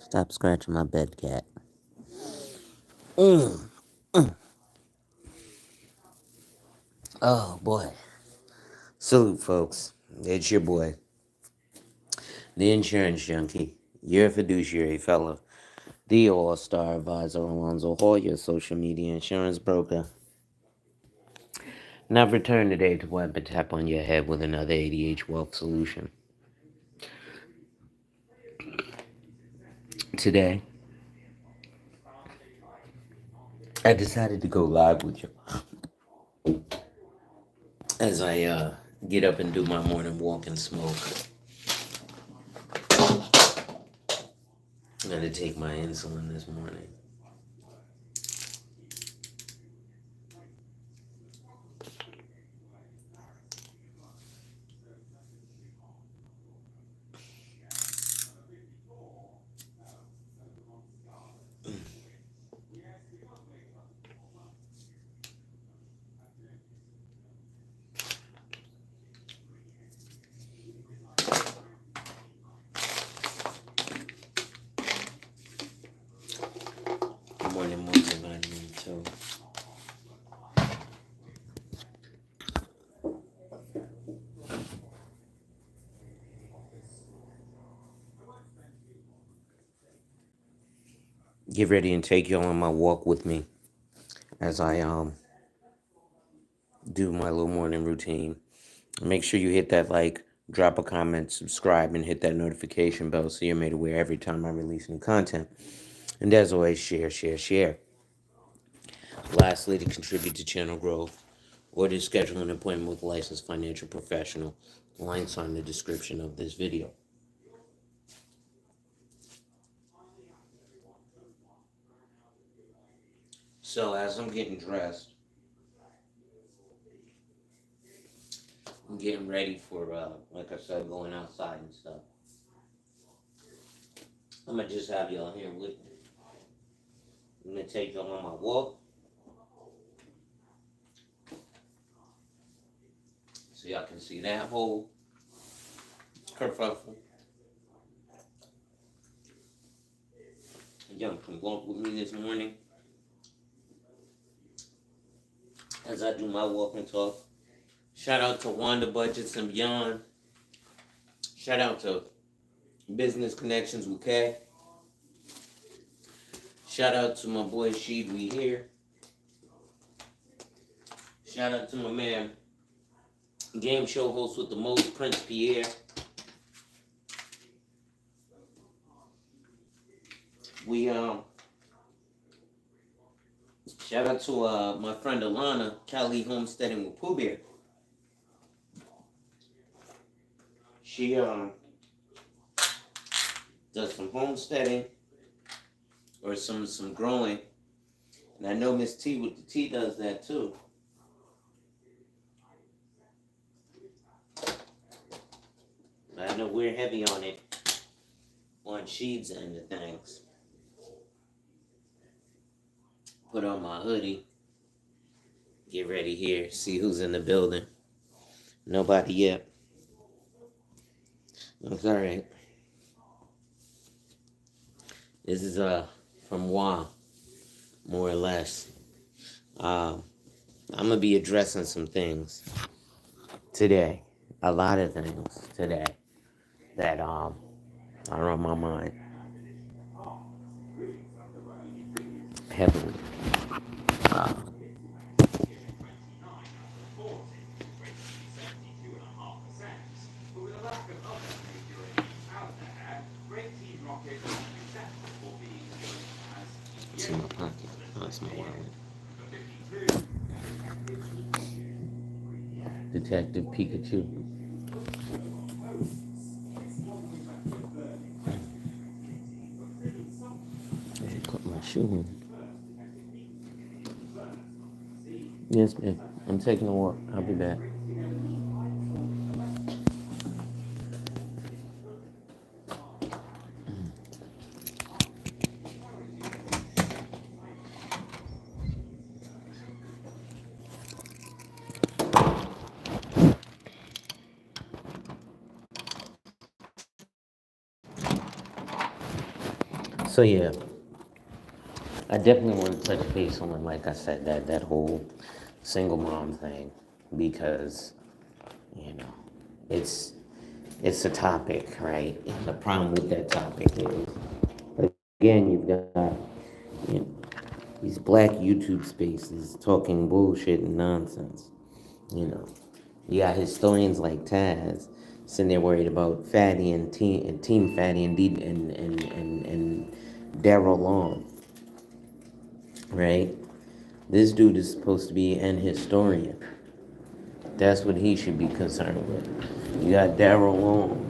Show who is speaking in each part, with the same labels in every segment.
Speaker 1: Stop scratching my bed, cat. Mm. Oh, boy. Salute, folks. It's your boy, the insurance junkie, your fiduciary fellow, the all-star advisor, Alonzo Hall, your social media insurance broker. And I've returned today to wipe a tap on your head with another ADH wealth solution. Today, I decided to go live with you as I get up and do my morning walk and smoke. I'm going to take my insulin this morning. Morning multivitamin too. Get ready and take you on my walk with me as I do my little morning routine. Make sure you hit that like, drop a comment, subscribe, and hit that notification bell so you're made aware every time I release new content. And as always, share, share, share. Lastly, to contribute to channel growth or to schedule an appointment with a licensed financial professional, links are in the description of this video. So as I'm getting dressed, I'm getting ready for, like I said, going outside and stuff. I'm going to just have y'all here with me. I'm going to take y'all on my walk so y'all can see that whole kerfuffle. Y'all can walk with me this morning as I do my walk and talk. Shout out to Wanda Budgets and Beyond. Shout out to Business Connections with Kay. Shout out to my boy Sheed We Here. Shout out to my man, game show host with the most, Prince Pierre. We shout out to my friend Alana, Cali Homesteading with Pooh Bear. She does some homesteading or some growing. And I know Miss T with the T does that too. I know we're heavy on it on Sheed's end of things. Put on my hoodie. Get ready here. See who's in the building. Nobody yet. That's alright. This is from Wa, more or less. I'm gonna be addressing some things today. A lot of things today that are on my mind heavily. It's in my pocket. Oh, it's my wallet. Detective Pikachu. Let me put my shoe in. Yes, ma'am. I'm taking a walk. I'll be back. So yeah, I definitely want to touch base on, like I said, that whole single mom thing, because you know it's it's a topic, right? And the problem with that topic is, again, you've got, you know, these black YouTube spaces talking bullshit and nonsense. You know, you got historians like Taz sitting there worried about Fatty and Team Fatty and Daryl Long, right? This dude is supposed to be an historian. That's what he should be concerned with. You got Daryl Long,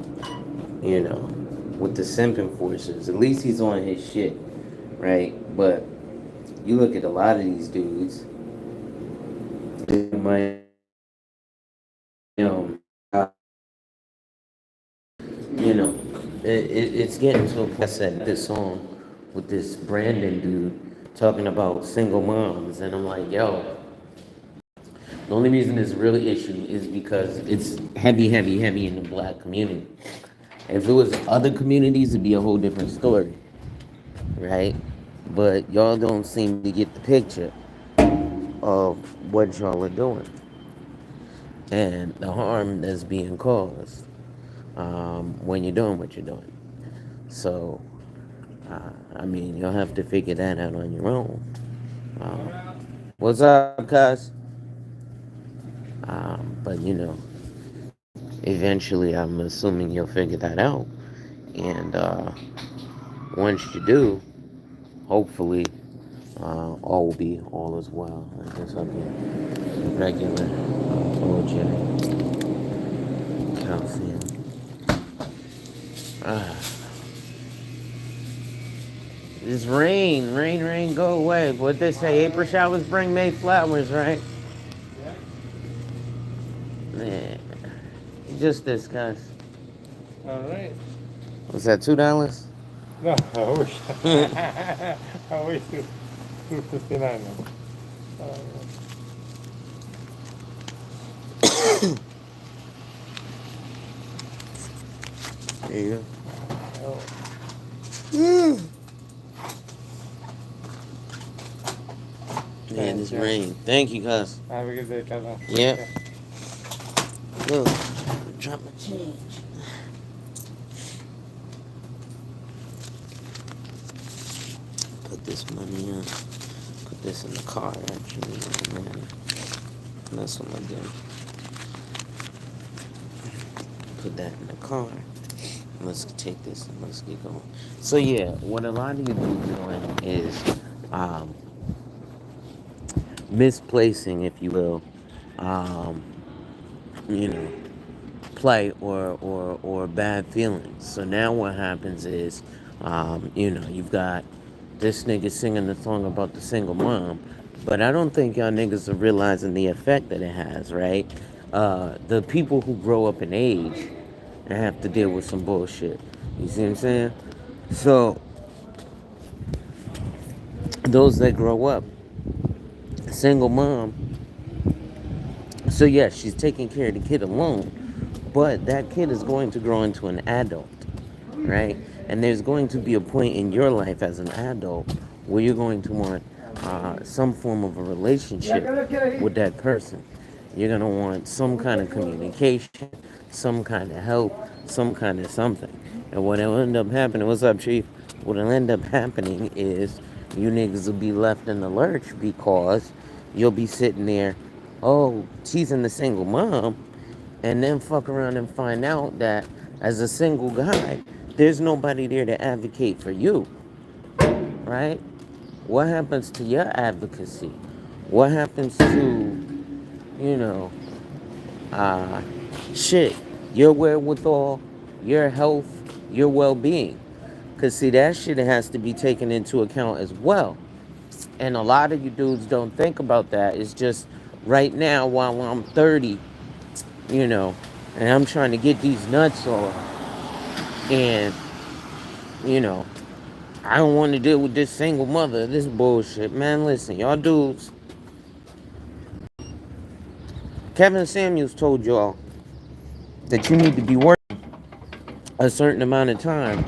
Speaker 1: with the simping forces. At least he's on his shit, right? But you look at a lot of these dudes, they might, uh, you know, it's getting to a point. I said this song with this Brandon dude talking about single moms, and I'm like, yo, the only reason this really issue is because it's heavy, heavy, heavy in the black community. If it was other communities, it'd be a whole different story, right? But y'all don't seem to get the picture of what y'all are doing and the harm that's being caused when you're doing what you're doing. So, I mean, you'll have to figure that out on your own. What's up, cuz? But eventually, I'm assuming you'll figure that out. And once you do, hopefully, all will be all as well. I guess I'll be regular OJ calcium. This rain, go away. What they say, April showers bring May flowers, right? Yeah. Just discuss.
Speaker 2: All right.
Speaker 1: Was that $2?
Speaker 2: No, I wish. I wish to 259.
Speaker 1: There you
Speaker 2: Oh,
Speaker 1: go. Man, this rain. Thank you, cuz.
Speaker 2: have a good day, Kevin.
Speaker 1: Yep. Look, drop my change. Put this money in. Put this in the car, actually. Man, that's what I did. Put that in the car. Let's take this and let's get going. So yeah, what a lot of you do doing is misplacing, if you will, um, you know, play or bad feelings. So now what happens is, you've got this nigga singing the song about the single mom, but I don't think y'all niggas are realizing the effect that it has, right? The people who grow up in age and have to deal with some bullshit. You see what I'm saying? So those that grow up, single mom. So yes, she's taking care of the kid alone, but that kid is going to grow into an adult, right? And there's going to be a point in your life as an adult where you're going to want some form of a relationship with that person. You're going to want some kind of communication, some kind of help, some kind of something. And what will end up happening, what's up, Chief? What will end up happening is you niggas will be left in the lurch because you'll be sitting there, oh, teasing the single mom, and then fuck around and find out that as a single guy, there's nobody there to advocate for you, right? What happens to your advocacy? What happens to, you know, uh, shit, your wherewithal, your health, your well-being? Because, see, that shit has to be taken into account as well. And a lot of you dudes don't think about that. It's just right now while I'm 30, and I'm trying to get these nuts off. And, I don't want to deal with this single mother, this bullshit. Man, listen, y'all dudes. Kevin Samuels told y'all that you need to be working a certain amount of time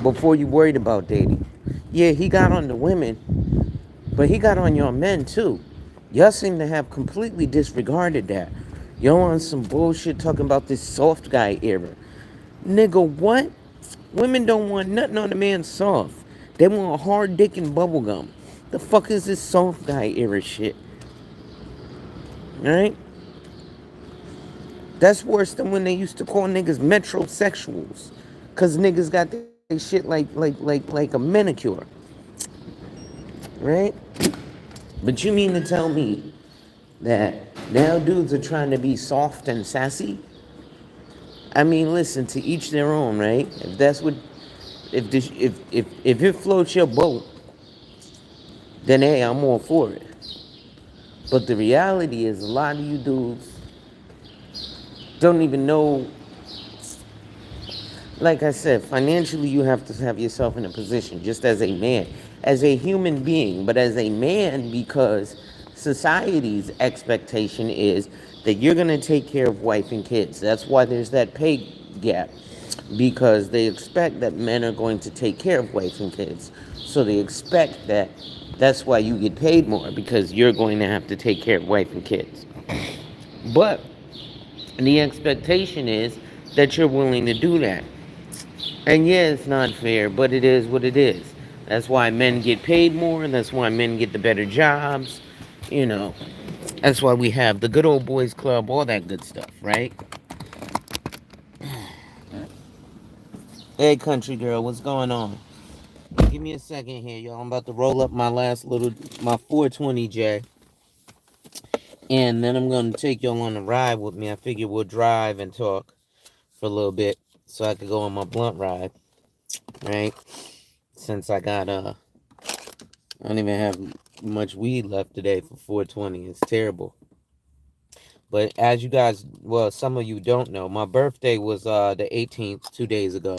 Speaker 1: before you worried about dating. Yeah, he got on the women, but he got on your men too. Y'all seem to have completely disregarded that. Y'all on some bullshit talking about this soft guy era. Nigga, what? Women don't want nothing on the man soft. They want hard dick and bubblegum. The fuck is this soft guy era shit? Alright? That's worse than when they used to call niggas metrosexuals. Cause niggas got their shit like a manicure. Right? But you mean to tell me that now dudes are trying to be soft and sassy? I mean, listen, to each their own, right? If that's what, if it floats your boat, then hey, I'm all for it. But the reality is, a lot of you dudes don't even know. Like I said, financially, you have to have yourself in a position, just as a man, as a human being, but as a man, because society's expectation is that you're going to take care of wife and kids. That's why there's that pay gap, because they expect that men are going to take care of wife and kids. So they expect that that's why you get paid more, because you're going to have to take care of wife and kids. But the expectation is that you're willing to do that. And yeah, it's not fair, but it is what it is. That's why men get paid more, and that's why men get the better jobs. You know, that's why we have the good old boys club, all that good stuff, right? Hey, country girl, what's going on? Give me a second here, y'all. I'm about to roll up my 420J, and then I'm gonna take y'all on a ride with me. I figure we'll drive and talk for a little bit, so I could go on my blunt ride, right? Since I don't even have much weed left today for 420. It's terrible. But as you guys, well, some of you don't know, my birthday was the 18th, 2 days ago,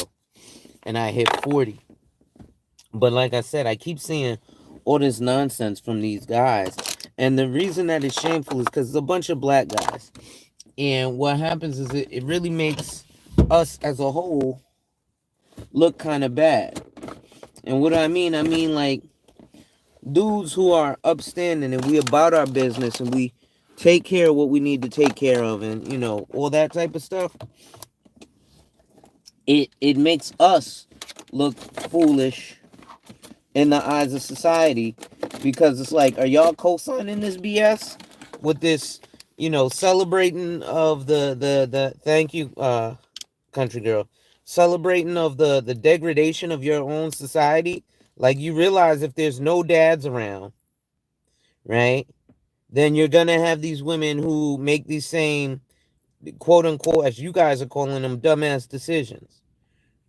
Speaker 1: and I hit 40. But like I said, I keep seeing all this nonsense from these guys. And the reason that it's shameful is because it's a bunch of black guys. And what happens is it really makes us as a whole look kind of bad. And what I mean like dudes who are upstanding and we about our business and we take care of what we need to take care of and all that type of stuff. It makes us look foolish in the eyes of society, because it's like, are y'all co-signing this BS with this celebrating of the thank you, country girl, celebrating of the degradation of your own society? Like, you realize if there's no dads around, right, then you're gonna have these women who make these same quote unquote, as you guys are calling them, dumbass decisions,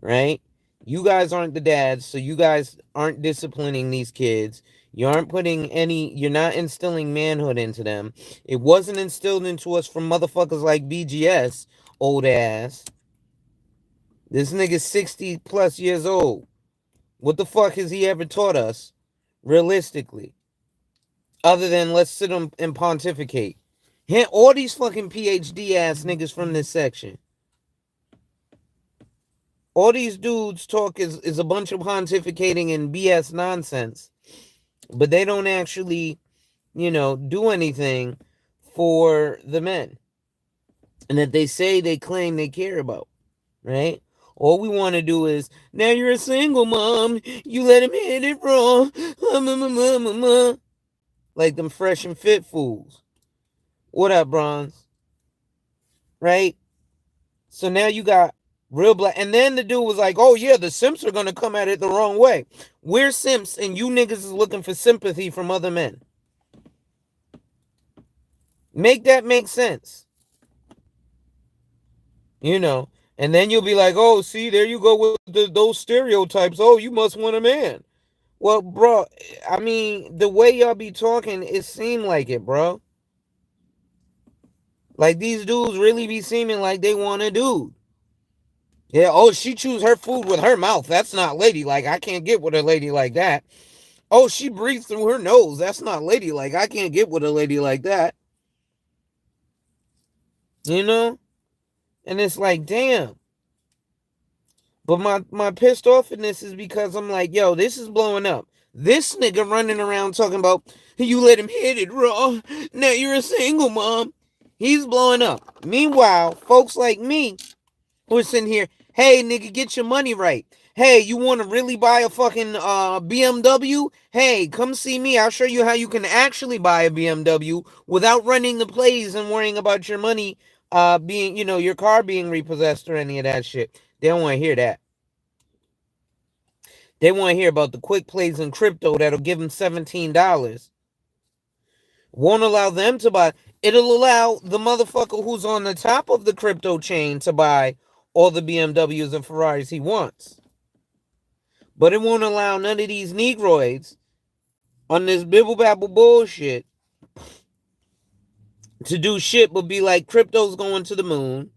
Speaker 1: right? You guys aren't the dads, so you guys aren't disciplining these kids. You're not instilling manhood into them. It wasn't instilled into us from motherfuckers like BGS, old ass. This nigga's 60 plus years old. What the fuck has he ever taught us, realistically? Other than let's sit and pontificate. All these fucking PhD ass niggas from this section. All these dudes talk is a bunch of pontificating and BS nonsense. But they don't actually, do anything for the men. And that they say they claim they care about. Right? All we want to do is, now you're a single mom. You let him hit it wrong. Like them fresh and fit fools. What up, Bronze? Right? So now you got real black. And then the dude was like, oh, yeah, the simps are going to come at it the wrong way. We're simps, and you niggas is looking for sympathy from other men. Make that make sense. And then you'll be like, oh, see, there you go with those stereotypes. Oh, you must want a man. Well, bro, I mean, the way y'all be talking, it seemed like it, bro. Like, these dudes really be seeming like they want a dude. Yeah, oh, she chews her food with her mouth. That's not ladylike. I can't get with a lady like that. Oh, she breathes through her nose. That's not ladylike. I can't get with a lady like that. And it's like, damn. But my pissed offness is because I'm like, yo, this is blowing up. This nigga running around talking about you let him hit it raw. Now you're a single mom. He's blowing up. Meanwhile, folks like me who are sitting here, hey nigga, get your money right. Hey, you want to really buy a fucking BMW? Hey, come see me. I'll show you how you can actually buy a BMW without running the plays and worrying about your money being, your car being repossessed or any of that shit. They don't want to hear that. They want to hear about the quick plays in crypto that'll give them $17. Won't allow them to buy. It'll allow the motherfucker who's on the top of the crypto chain to buy all the BMWs and Ferraris he wants. But it won't allow none of these Negroids on this bibble babble bullshit to do shit but be like, crypto's going to the moon.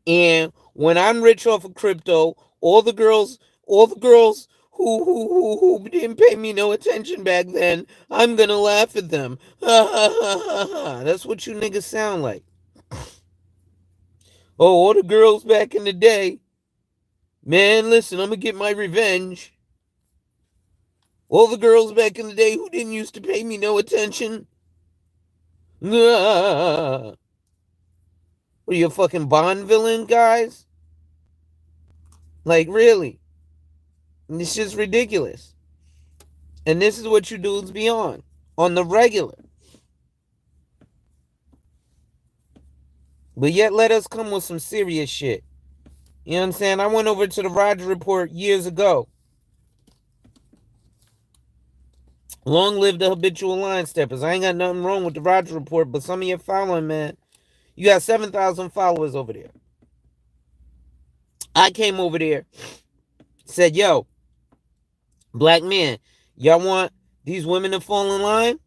Speaker 1: And when I'm rich off of crypto, all the girls who didn't pay me no attention back then, I'm gonna laugh at them. That's what you niggas sound like. Oh, all the girls back in the day. Man, listen, I'm gonna get my revenge. All the girls back in the day who didn't used to pay me no attention. What are you, a fucking Bond villain, guys? Like, really? It's just ridiculous. And this is what you dudes be on the regular. But yet let us come with some serious shit. You know what I'm saying? I went over to the Roger Report years ago. Long live the habitual line steppers. I ain't got nothing wrong with the Roger Report, but some of you following, man. You got 7,000 followers over there. I came over there, said, yo, black men, y'all want these women to fall in line?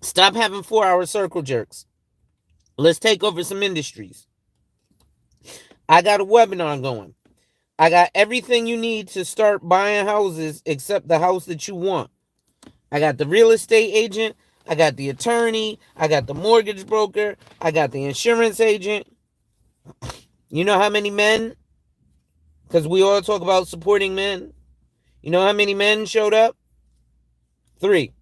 Speaker 1: Stop having 4-hour circle jerks. Let's take over some industries. I got a webinar going. I got everything you need to start buying houses except the house that you want. I got the real estate agent. I got the attorney. I got the mortgage broker. I got the insurance agent. You know how many men? Because we all talk about supporting men. You know how many men showed up? 3.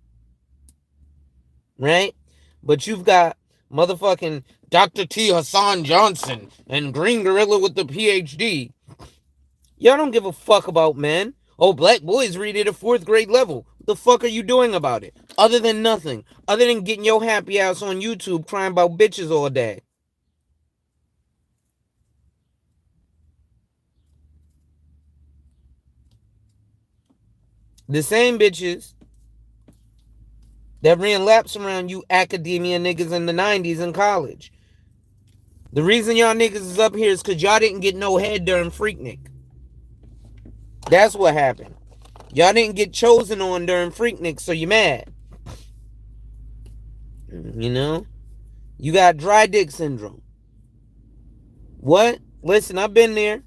Speaker 1: Right? But you've got motherfucking Dr. T. Hassan Johnson and Green Gorilla with the PhD. Y'all don't give a fuck about men. Oh, black boys read at a 4th grade level. What the fuck are you doing about it? Other than nothing. Other than getting your happy ass on YouTube crying about bitches all day. The same bitches that ran laps around you academia niggas in the 90s in college. The reason y'all niggas is up here is because y'all didn't get no head during Freaknik. That's what happened. Y'all didn't get chosen on during Freaknik, so you mad. You know? You got dry dick syndrome. What? Listen, I've been there.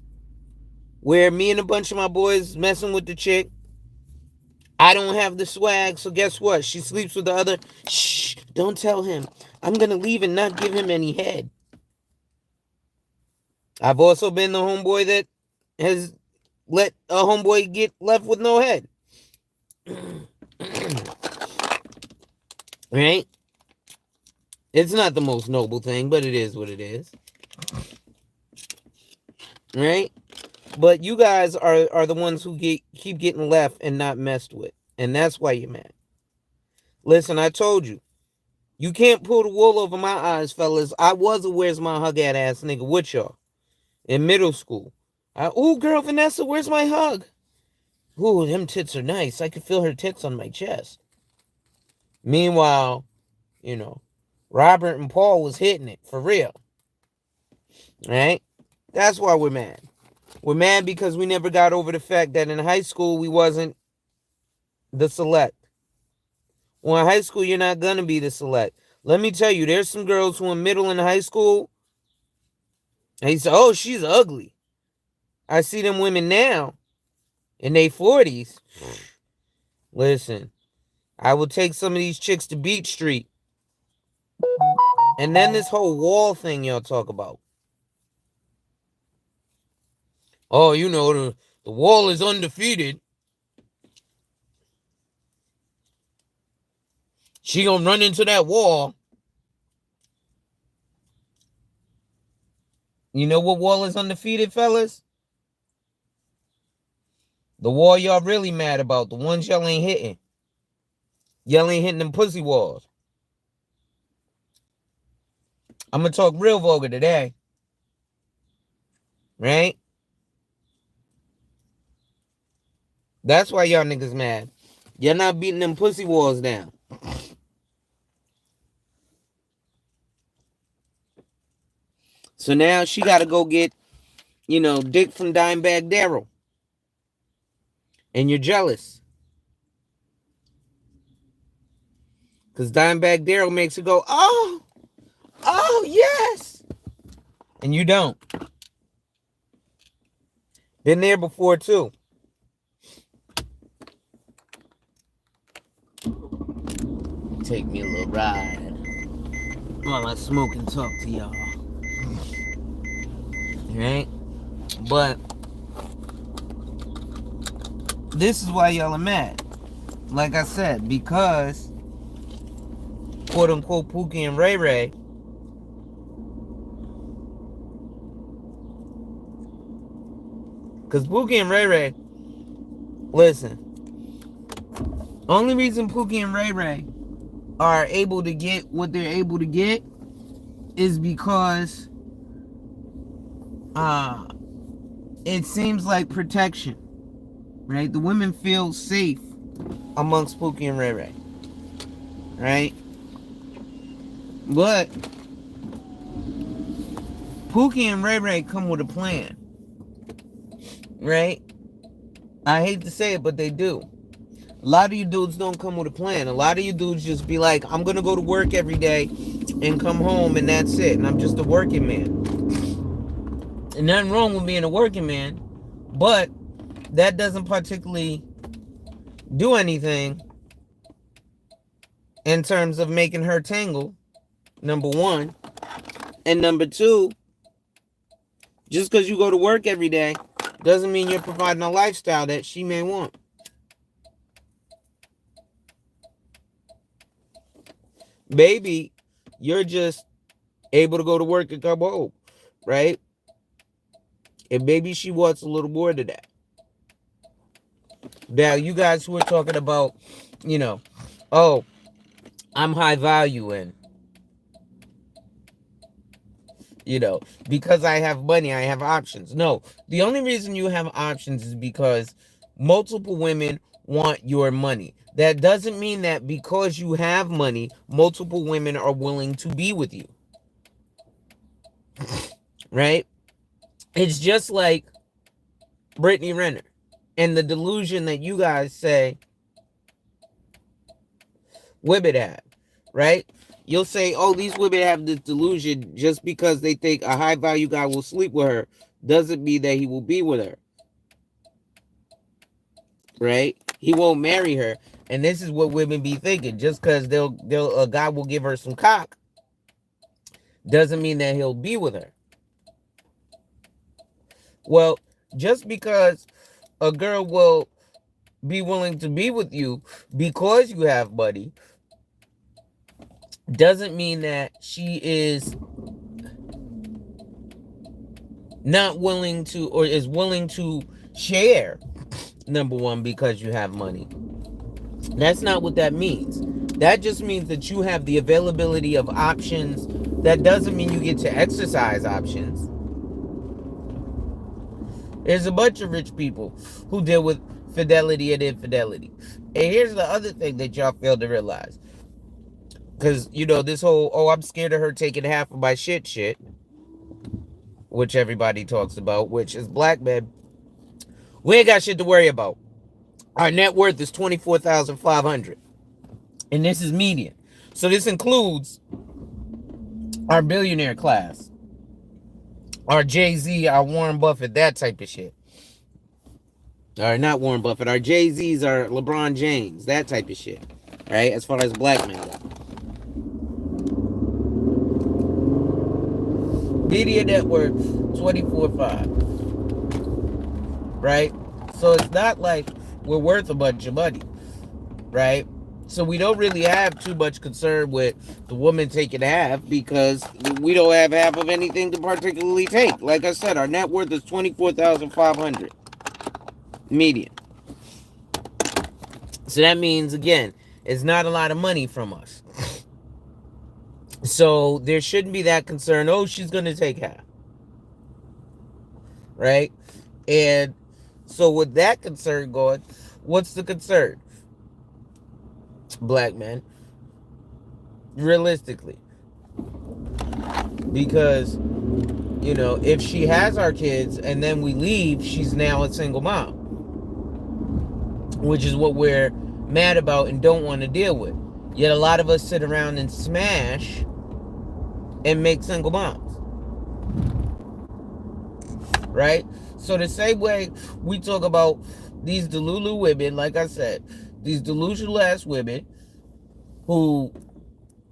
Speaker 1: Where me and a bunch of my boys messing with the chick. I don't have the swag, so guess what? She sleeps with the other. Shh, don't tell him. I'm going to leave and not give him any head. I've also been the homeboy that has let a homeboy get left with no head. Right? It's not the most noble thing, but it is what it is. Right? But you guys are the ones who keep getting left and not messed with. And that's why you're mad. Listen, I told you. You can't pull the wool over my eyes, fellas. I was a where's my hug at ass nigga with y'all. In middle school. Ooh, girl, Vanessa, where's my hug? Ooh, them tits are nice. I could feel her tits on my chest. Meanwhile, Robert and Paul was hitting it for real. Right? That's why we're mad. We're mad because we never got over the fact that in high school we wasn't the select. Well, in high school you're not going to be the select. Let me tell you, there's some girls who in middle and high school, they say, oh, she's ugly. I see them women now in their 40s. Listen, I will take some of these chicks to Beach Street. And then this whole wall thing y'all talk about. Oh, you know, the wall is undefeated. She gonna run into that wall. You know what wall is undefeated, fellas? The wall y'all really mad about. The ones y'all ain't hitting. Y'all ain't hitting them pussy walls. I'm gonna talk real vulgar today. Right? That's why y'all niggas mad. You're not beating them pussy walls down. So now she gotta go get, dick from Dimebag Darrell. And you're jealous. Because Dimebag Darrell makes her go, oh, yes. And you don't. Been there before, too. Take me a little ride while I smoke and talk to y'all. Right? But this is why y'all are mad. Like I said, because quote unquote Pookie and Ray Ray because Pookie and Ray Ray, listen, only reason Pookie and Ray Ray are able to get what they're able to get is because it seems like protection, right? The women feel safe amongst Pookie and Ray Ray, right? But Pookie and Ray Ray come with a plan, right? I hate to say it, but they do. A lot of you dudes don't come with a plan. A lot of you dudes just be like, I'm going to go to work every day and come home and that's it. And I'm just a working man. And nothing wrong with being a working man. But that doesn't particularly do anything in terms of making her tangle, number one. And number two, just because you go to work every day doesn't mean you're providing a lifestyle that she may want. Maybe you're just able to go to work and come home, right? And maybe she wants a little more than that. Now, you guys who are talking about, oh, I'm high value and, because I have money, I have options. No, the only reason you have options is because multiple women want your money. That doesn't mean that because you have money, multiple women are willing to be with you. Right? It's just like Brittany Renner and the delusion that you guys say women have, right? You'll say, oh, these women have this delusion just because they think a high value guy will sleep with her doesn't mean that he will be with her. Right? He won't marry her. And this is what women be thinking. Just because a guy will give her some cock doesn't mean that he'll be with her. Well, just because a girl will be willing to be with you because you have money doesn't mean that she is not willing to or is willing to share, number one, because you have money. That's not what that means. That just means that you have the availability of options. That doesn't mean you get to exercise options. There's a bunch of rich people who deal with fidelity and infidelity. And here's the other thing that y'all fail to realize. Because, this whole, oh, I'm scared of her taking half of my shit, which everybody talks about, which is black men. We ain't got shit to worry about. Our net worth is $24,500. And this is median. So this includes our billionaire class. Our Jay-Z, our Warren Buffett, that type of shit. Or not Warren Buffett. Our Jay-Z's are LeBron James, that type of shit. Right? As far as black men go. Media net worth, 24.5. right? So it's not like we're worth a bunch of money, right? So we don't really have too much concern with the woman taking half because we don't have half of anything to particularly take. Like I said, our net worth is $24,500 median. So that means, again, it's not a lot of money from us. So there shouldn't be that concern, oh, she's going to take half. Right? And so with that concern going, what's the concern? Black men. Realistically. Because, you know, if she has our kids and then we leave, she's now a single mom. Which is what we're mad about and don't want to deal with. Yet a lot of us sit around and smash and make single moms. Right? So the same way we talk about these delulu women, like I said, these delusional ass women who,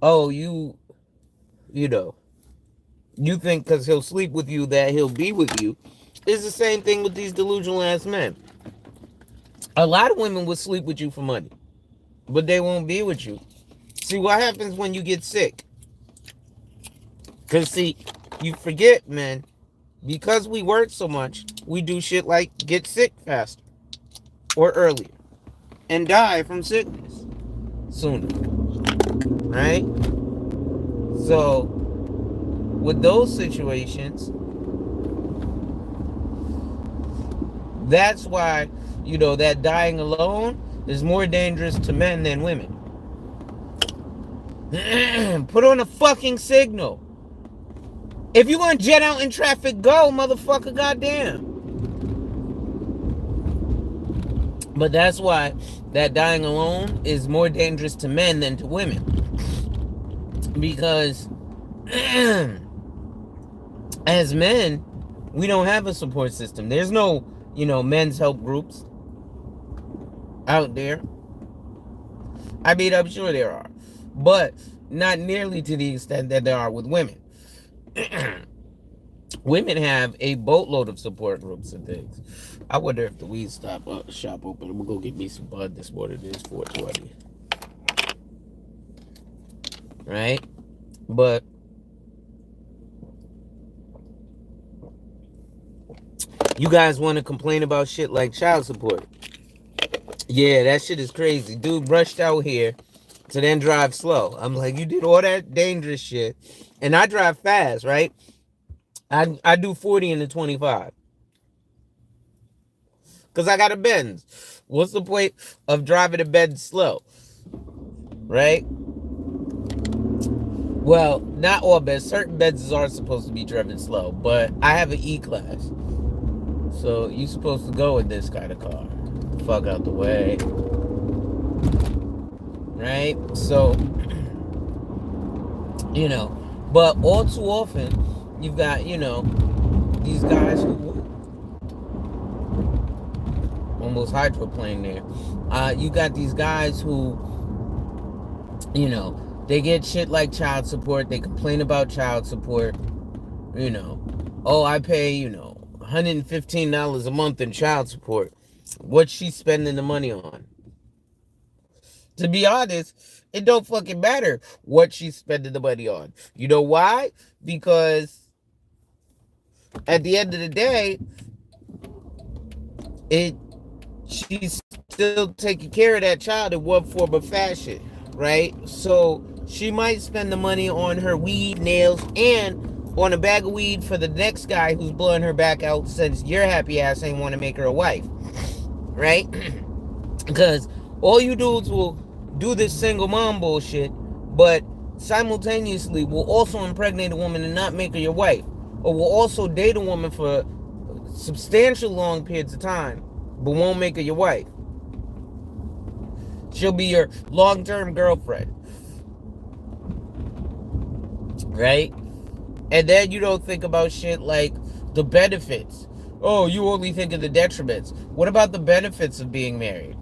Speaker 1: oh, you know, you think because he'll sleep with you that he'll be with you, is the same thing with these delusional ass men. A lot of women will sleep with you for money, but they won't be with you. See, what happens when you get sick? Because, see, you forget, man, because we work so much, we do shit like get sick faster or earlier and die from sickness sooner, right? So, with those situations, that's why, you know, that dying alone is more dangerous to men than women. Put on a fucking signal. If you're gonna jet out in traffic, go, motherfucker, goddamn. But that's why that dying alone is more dangerous to men than to women. Because as men, we don't have a support system. There's no, you know, men's help groups out there. I mean, I'm sure there are, but not nearly to the extent that there are with women. Women have a boatload of support groups and things. I wonder if the weed shop open. I'm gonna go get me some bud this morning. It is 4:20, right? But you guys want to complain about shit like child support? Yeah, that shit is crazy. Dude rushed out here to then drive slow. I'm like, you did all that dangerous shit, and I drive fast, right? I do 40 in the 25. Because I got a Benz. What's the point of driving a Benz slow? Right? Well, not all Benz. Certain Benzes are supposed to be driven slow. But I have an E-Class. So you're supposed to go in this kind of car. Fuck out the way. Right? So, you know. But all too often, you've got, you know, these guys who almost hydroplane there. You got these guys who, you know, they get shit like child support. They complain about child support. You know, oh, I pay, you know, $115 a month in child support. What's she spending the money on? To be honest, it don't fucking matter what she's spending the money on. You know why? Because at the end of the day, she's still taking care of that child in one form or fashion, right? So she might spend the money on her weed, nails, and on a bag of weed for the next guy who's blowing her back out since your happy ass ain't want to make her a wife, right? Because all you dudes will do this single mom bullshit, but simultaneously will also impregnate a woman and not make her your wife, or will also date a woman for substantial long periods of time, but won't make her your wife. She'll be your long-term girlfriend, right? And then you don't think about shit like the benefits. Oh, you only think of the detriments. What about the benefits of being married?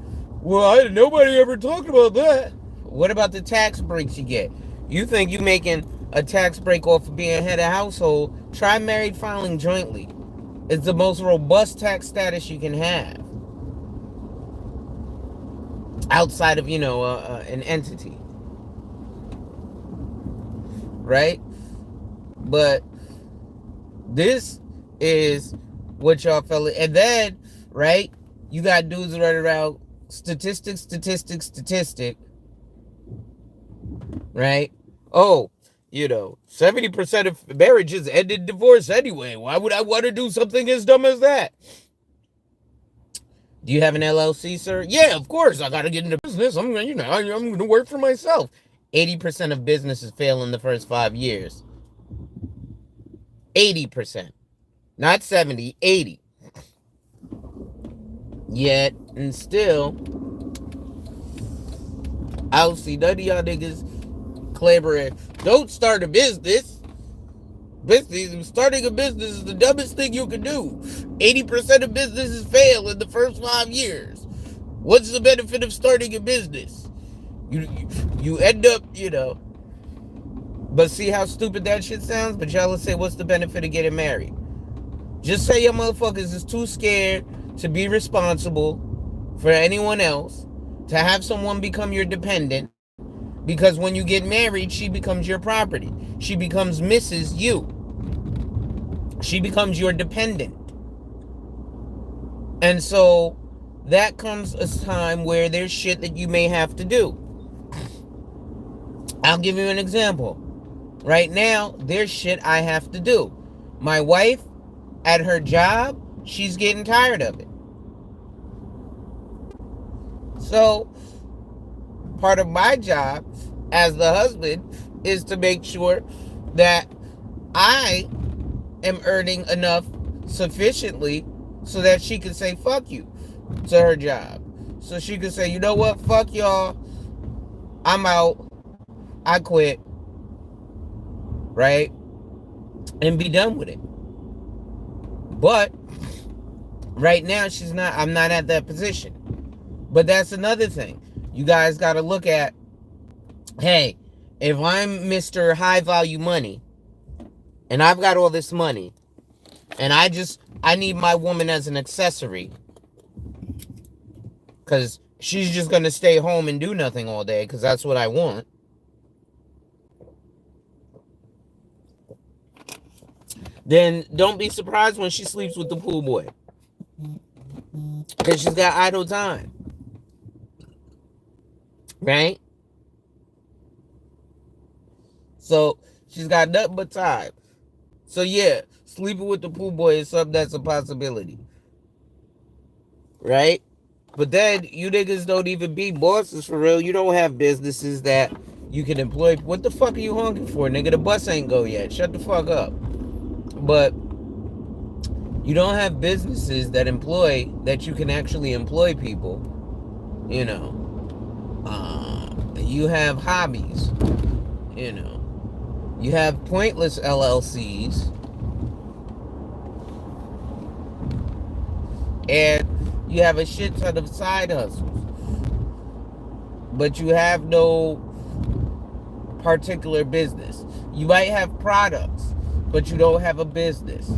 Speaker 1: Well, nobody ever talked about that. What about the tax breaks you get? You think you making a tax break off of being head of household? Try married filing jointly. It's the most robust tax status you can have outside of, an entity, right? But this is what y'all fella, and then, right, you got dudes running around statistic, right? Oh, 70% of marriages end in divorce anyway. Why would I want to do something as dumb as that? Do you have an LLC, sir? Yeah, of course. I got to get into business. I'm going to work for myself. 80% of businesses fail in the first 5 years. 80%. Not 70, 80. Yet, and still, I don't see none of y'all niggas clamoring, don't start a business. Starting a business is the dumbest thing you can do. 80% of businesses fail in the first 5 years. What's the benefit of starting a business? You end up, But see how stupid that shit sounds? But y'all let's say, what's the benefit of getting married? Just say your motherfuckers is too scared to be responsible for anyone else, to have someone become your dependent. Because when you get married, she becomes your property. She becomes Mrs. You. She becomes your dependent. And so that comes a time where there's shit that you may have to do. I'll give you an example. Right now, there's shit I have to do. My wife, at her job, she's getting tired of it. So, part of my job as the husband is to make sure that I am earning enough sufficiently so that she can say fuck you to her job. So she can say, you know what, fuck y'all, I'm out, I quit, right? And be done with it. But right now I'm not at that position. But that's another thing. You guys got to look at, hey, if I'm Mr. High Value Money and I've got all this money and I need my woman as an accessory because she's just going to stay home and do nothing all day because that's what I want. Then don't be surprised when she sleeps with the pool boy. Because she's got idle time. Right? So she's got nothing but time. So yeah, sleeping with the pool boy is something that's a possibility. Right? But then you niggas don't even be bosses for real. You don't have businesses that you can employ. What the fuck are you honking for, nigga? The bus ain't go yet. Shut the fuck up. But you don't have businesses that you can actually employ people. You have hobbies. You have pointless LLCs. And you have a shit ton of side hustles. But you have no particular business. You might have products, but you don't have a business.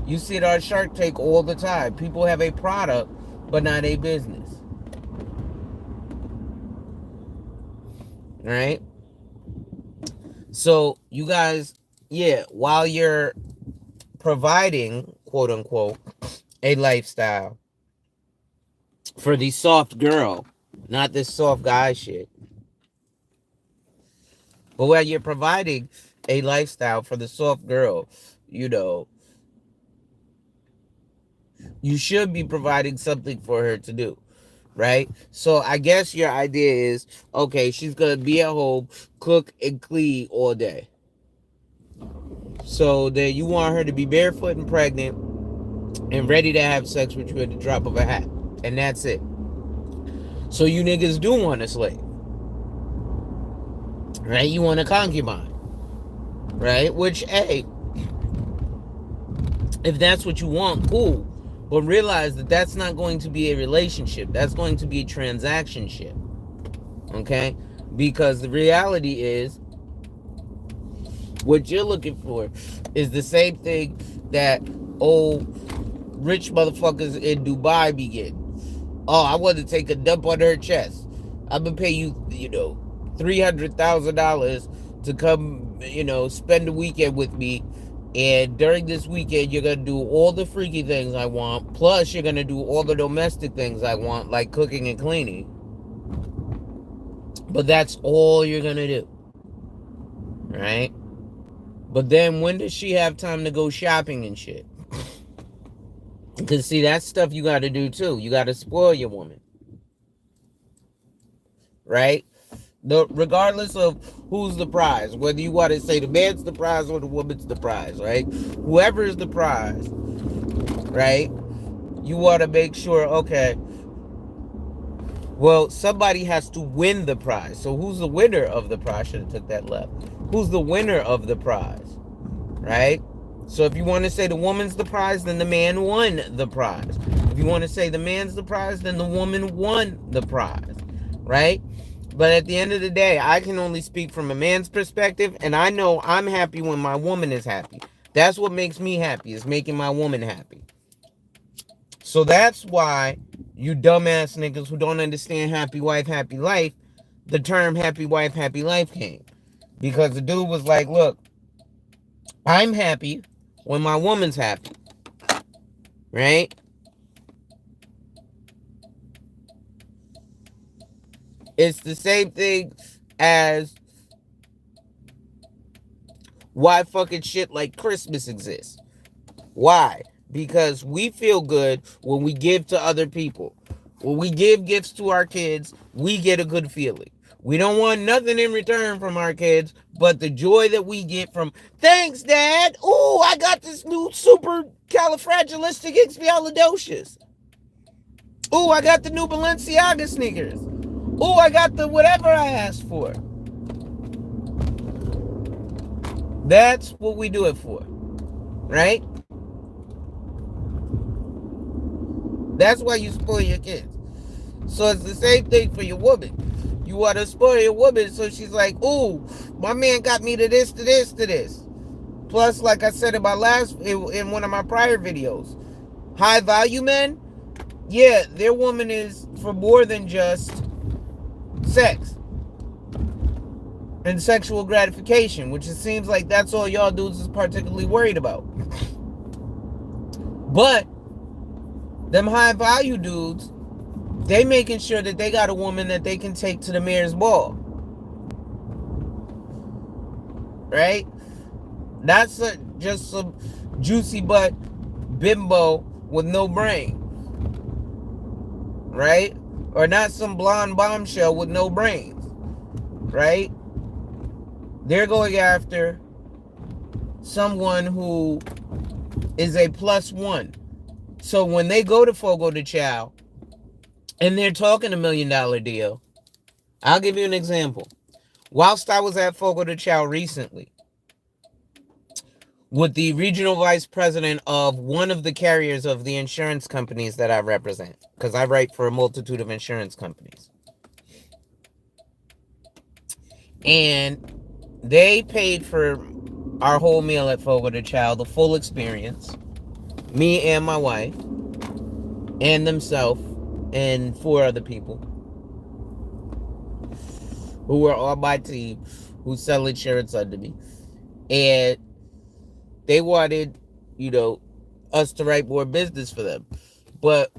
Speaker 1: You see it on Shark Tank all the time. People have a product, but not a business. Right? So, you guys, while you're providing, quote unquote, a lifestyle for the soft girl, not this soft guy shit, but while you're providing a lifestyle for the soft girl, you should be providing something for her to do, right? So I guess your idea is, okay, she's going to be at home, cook and clean all day. So then you want her to be barefoot and pregnant and ready to have sex with you at the drop of a hat. And that's it. So you niggas do want a slave. Right? You want a concubine. Right? Which, hey, if that's what you want, cool. But realize that that's not going to be a relationship. That's going to be a transaction ship. Okay? Because the reality is, what you're looking for is the same thing that old rich motherfuckers in Dubai be getting. Oh, I want to take a dump on her chest. I'm gonna pay you, $300,000 to come, spend the weekend with me. And during this weekend, you're gonna do all the freaky things I want. Plus, you're gonna do all the domestic things I want, like cooking and cleaning. But that's all you're gonna do, right? But then when does she have time to go shopping and shit? Because, see, that's stuff you got to do, too. You got to spoil your woman. Right? Regardless of who's the prize, whether you want to say the man's the prize or the woman's the prize, right? Whoever is the prize, right? You want to make sure, okay, well, somebody has to win the prize. So who's the winner of the prize? Should have took that left. Who's the winner of the prize, right? So if you want to say the woman's the prize, then the man won the prize. If you want to say the man's the prize, then the woman won the prize, right? But at the end of the day, I can only speak from a man's perspective, and I know I'm happy when my woman is happy. That's what makes me happy, is making my woman happy. So that's why you dumbass niggas who don't understand happy wife, happy life, the term happy wife, happy life came. Because the dude was like, look, I'm happy when my woman's happy, right? It's the same thing as why fucking shit like Christmas exists. Why? Because we feel good when we give to other people. When we give gifts to our kids, we get a good feeling. We don't want nothing in return from our kids, but the joy that we get from, thanks, Dad. Ooh, I got this new super califragilisticexpialidocious. Ooh, I got the new Balenciaga sneakers. Ooh, I got the whatever I asked for. That's what we do it for, right? That's why you spoil your kids. So it's the same thing for your woman. You want to spoil your woman, so she's like, ooh, my man got me to this, to this, to this. Plus, like I said in one of my prior videos, high value men, yeah, their woman is for more than just sex and sexual gratification, which it seems like that's all y'all dudes is particularly worried about. But them high value dudes, they making sure that they got a woman that they can take to the mayor's ball, right? Not just some juicy butt bimbo with no brain, right? Or not some blonde bombshell with no brains, right? They're going after someone who is a +1. So when they go to Fogo de Chao and they're talking $1 million deal, I'll give you an example. Whilst I was at Fogo de Chao recently with the regional vice president of one of the carriers of the insurance companies that I represent, because I write for a multitude of insurance companies. And they paid for our whole meal at Fogo de Chao, the full experience. Me and my wife, and themselves, and 4 other people who were on my team who sell insurance under me. And they wanted, us to write more business for them. But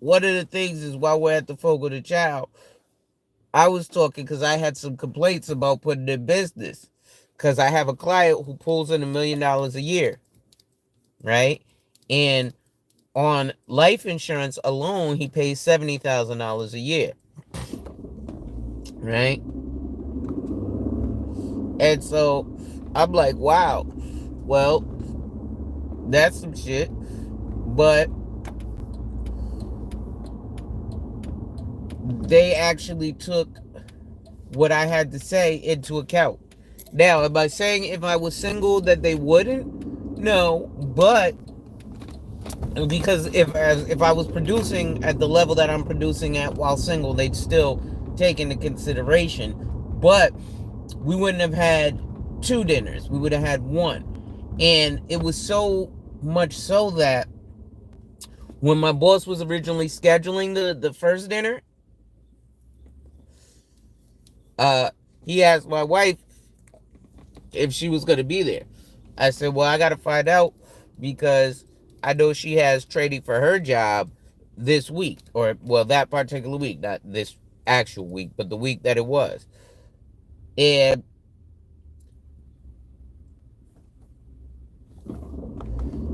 Speaker 1: one of the things is while we're at the Fogo de Chao, I was talking because I had some complaints about putting in business. Because I have a client who pulls in $1 million a year, right? And on life insurance alone, he pays $70,000 a year, right? And so I'm like, wow, well, that's some shit. But they actually took what I had to say into account. Now, am I saying if I was single that they wouldn't? No, but because if I was producing at the level that I'm producing at while single, they'd still take into consideration. But we wouldn't have had 2 dinners. We would have had 1. And it was so much so that when my boss was originally scheduling the first dinner, uh, he asked my wife if she was going to be there. I said, well, I got to find out because I know she has training for her job this week, or, well, that particular week, not this actual week, but the week that it was. And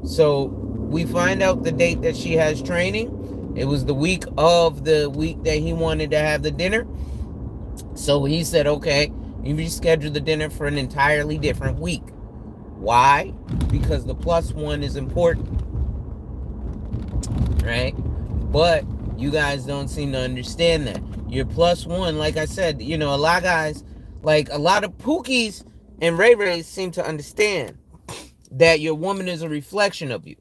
Speaker 1: so we find out the date that she has training. It was the week of the week that he wanted to have the dinner. So he said, okay, you reschedule the dinner for an entirely different week. Why? Because the +1 is important, right? But you guys don't seem to understand that. Your +1, like I said, a lot of guys, like a lot of Pookies and Ray Rays seem to understand that your woman is a reflection of you.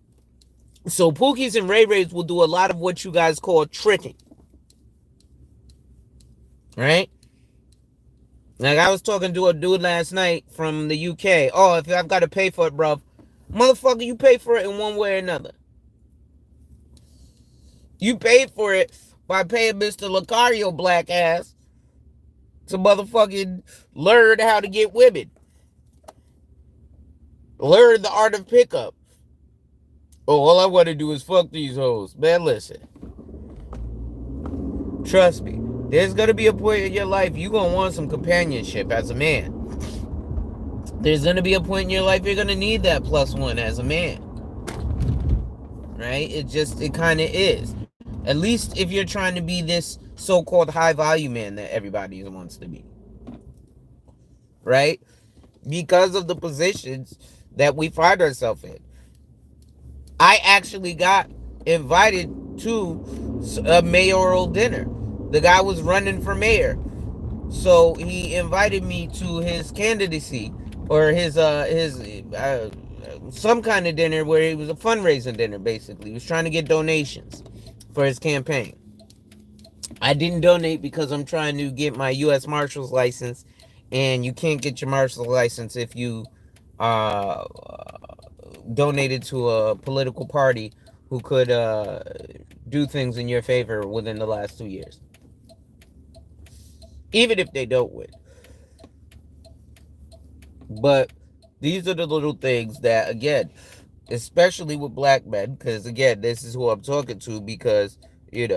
Speaker 1: So Pookies and Ray Rays will do a lot of what you guys call tricking, right? Like I was talking to a dude last night from the UK. Oh, if I've got to pay for it, bro, motherfucker, you pay for it in one way or another. You paid for it by paying Mr. Lucario black ass to motherfucking learn how to get women. Learn the art of pickup. Oh, all I want to do is fuck these hoes. Man, listen. Trust me. There's going to be a point in your life you're going to want some companionship as a man. There's going to be a point in your life you're going to need that +1 as a man. Right? It kind of is. At least if you're trying to be this so-called high-value man that everybody wants to be. Right? Because of the positions that we find ourselves in. I actually got invited to a mayoral dinner. The guy was running for mayor. So he invited me to his candidacy or his some kind of dinner where it was a fundraising dinner, basically. He was trying to get donations for his campaign. I didn't donate because I'm trying to get my U.S. Marshal's license, and you can't get your Marshal's license if you donated to a political party who could do things in your favor within the last 2 years. Even if they don't win. But these are the little things that, again, especially with black men, because, again, this is who I'm talking to because, we're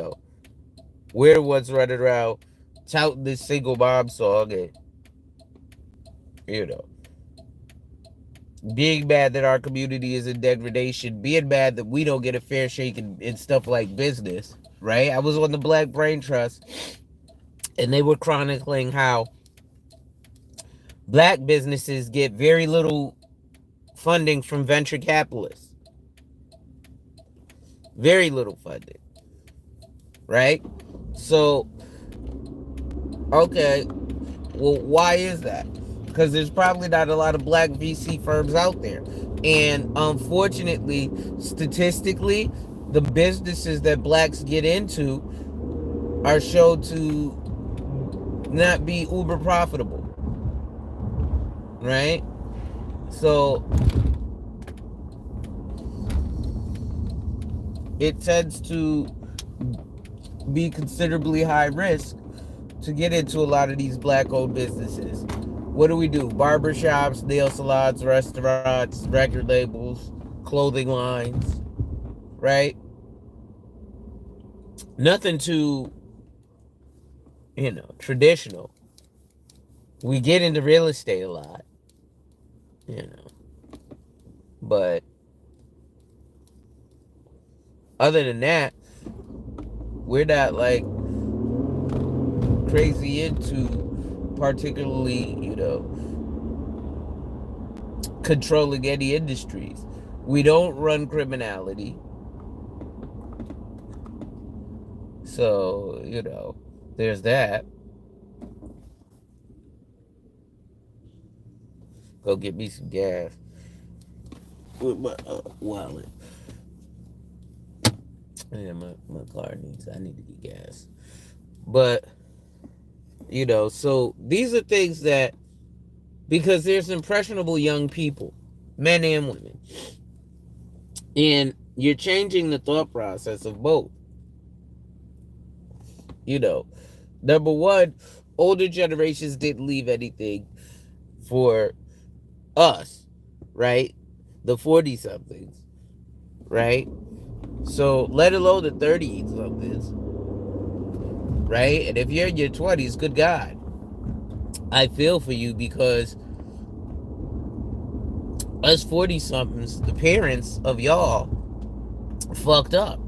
Speaker 1: the ones running around touting this single mom song and, being mad that our community is in degradation, being mad that we don't get a fair shake in stuff like business, right? I was on the Black Brain Trust, and they were chronicling how black businesses get very little funding from venture capitalists. Very little funding, right? So, okay, well, why is that? Because there's probably not a lot of black VC firms out there. And unfortunately, statistically, the businesses that blacks get into are shown to not be uber profitable. Right? So, it tends to be considerably high risk to get into a lot of these black-owned businesses. What do we do? Barbershops, nail salons, restaurants, record labels, clothing lines, right? Nothing too, traditional. We get into real estate a lot, but other than that, we're not like crazy into particularly, controlling any industries. We don't run criminality. So, there's that. Go get me some gas with my wallet. Yeah, my car I need to get gas. But, so these are things that, because there's impressionable young people, men and women. And You're changing the thought process of both. You know, number one, older generations didn't leave anything for us, right? The 40 somethings, right? So, let alone the 30 somethings, right? And if you're in your 20s, good God, I feel for you because us 40 somethings, the parents of y'all fucked up.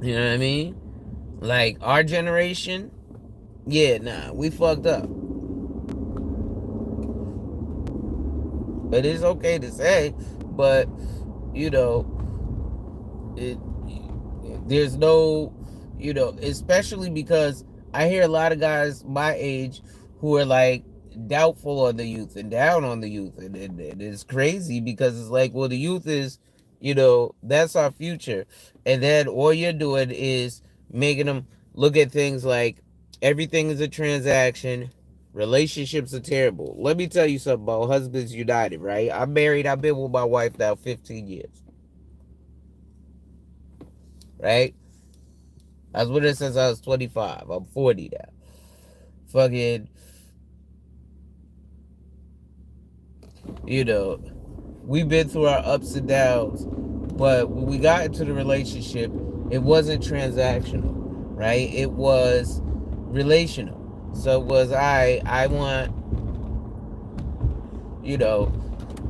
Speaker 1: You know what I mean? Like our generation, yeah, nah, we fucked up. It is okay to say, but you know, it, there's no, especially because I hear a lot of guys my age who are like doubtful on the youth and down on the youth, and it's crazy because it's like, well, the youth is, that's our future, and then all you're doing is making them look at things like everything is a transaction. Relationships are terrible. Let me tell you something about Husbands United, right? I'm married. I've been with my wife now 15 years, right? I was with her since I was 25. I'm 40 now. Fucking, you know, we've been through our ups and downs, but when we got into the relationship, it wasn't transactional, right? It was relational. So it was I want, you know,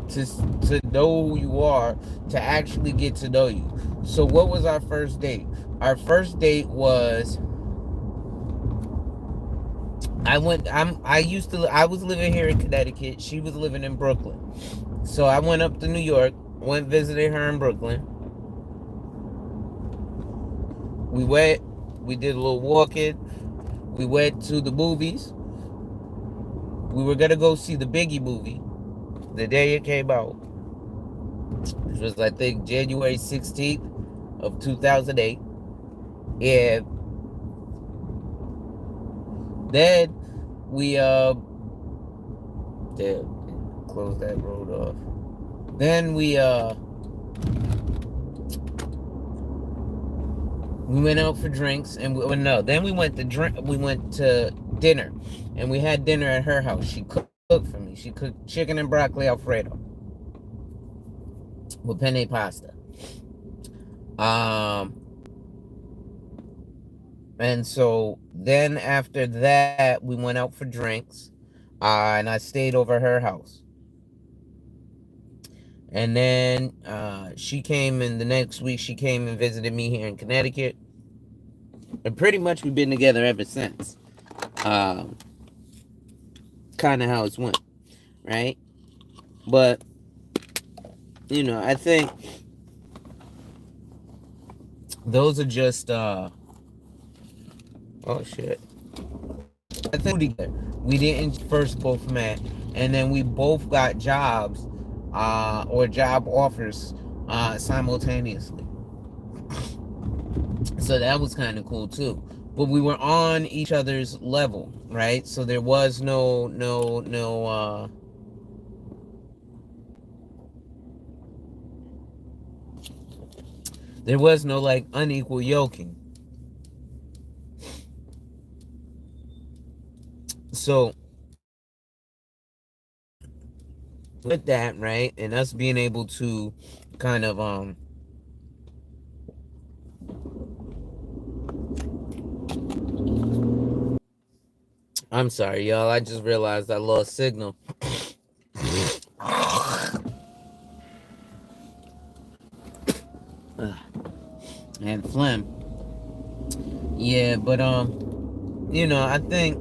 Speaker 1: to know who you are, to actually get to know you. So what was our first date? Our first date was I was living here in Connecticut. She was living in Brooklyn. So I went up to New York, went visited her in Brooklyn. We did a little walking. We went to the movies. We were gonna go see the Biggie movie the day it came out, which was I think January 16th of 2008. And then we close that road off. Then we went out for drinks, and then we went to dinner, and we had dinner at her house. She cooked for me. She cooked chicken and broccoli alfredo with penne pasta. And so then after that, we went out for drinks, and I stayed over her house. And then she came in the next week. She came and visited me here in Connecticut. And pretty much we've been together ever since. Kind of how it's went, right? But, I think those are just, oh shit. I think we didn't first both met, and then we both got jobs, or job offers, simultaneously. So that was kind of cool too. But we were on each other's level, right? So there was no like unequal yoking. So with that, right, and us being able to kind of I'm sorry, y'all. I just realized I lost signal. And phlegm. Yeah, but I think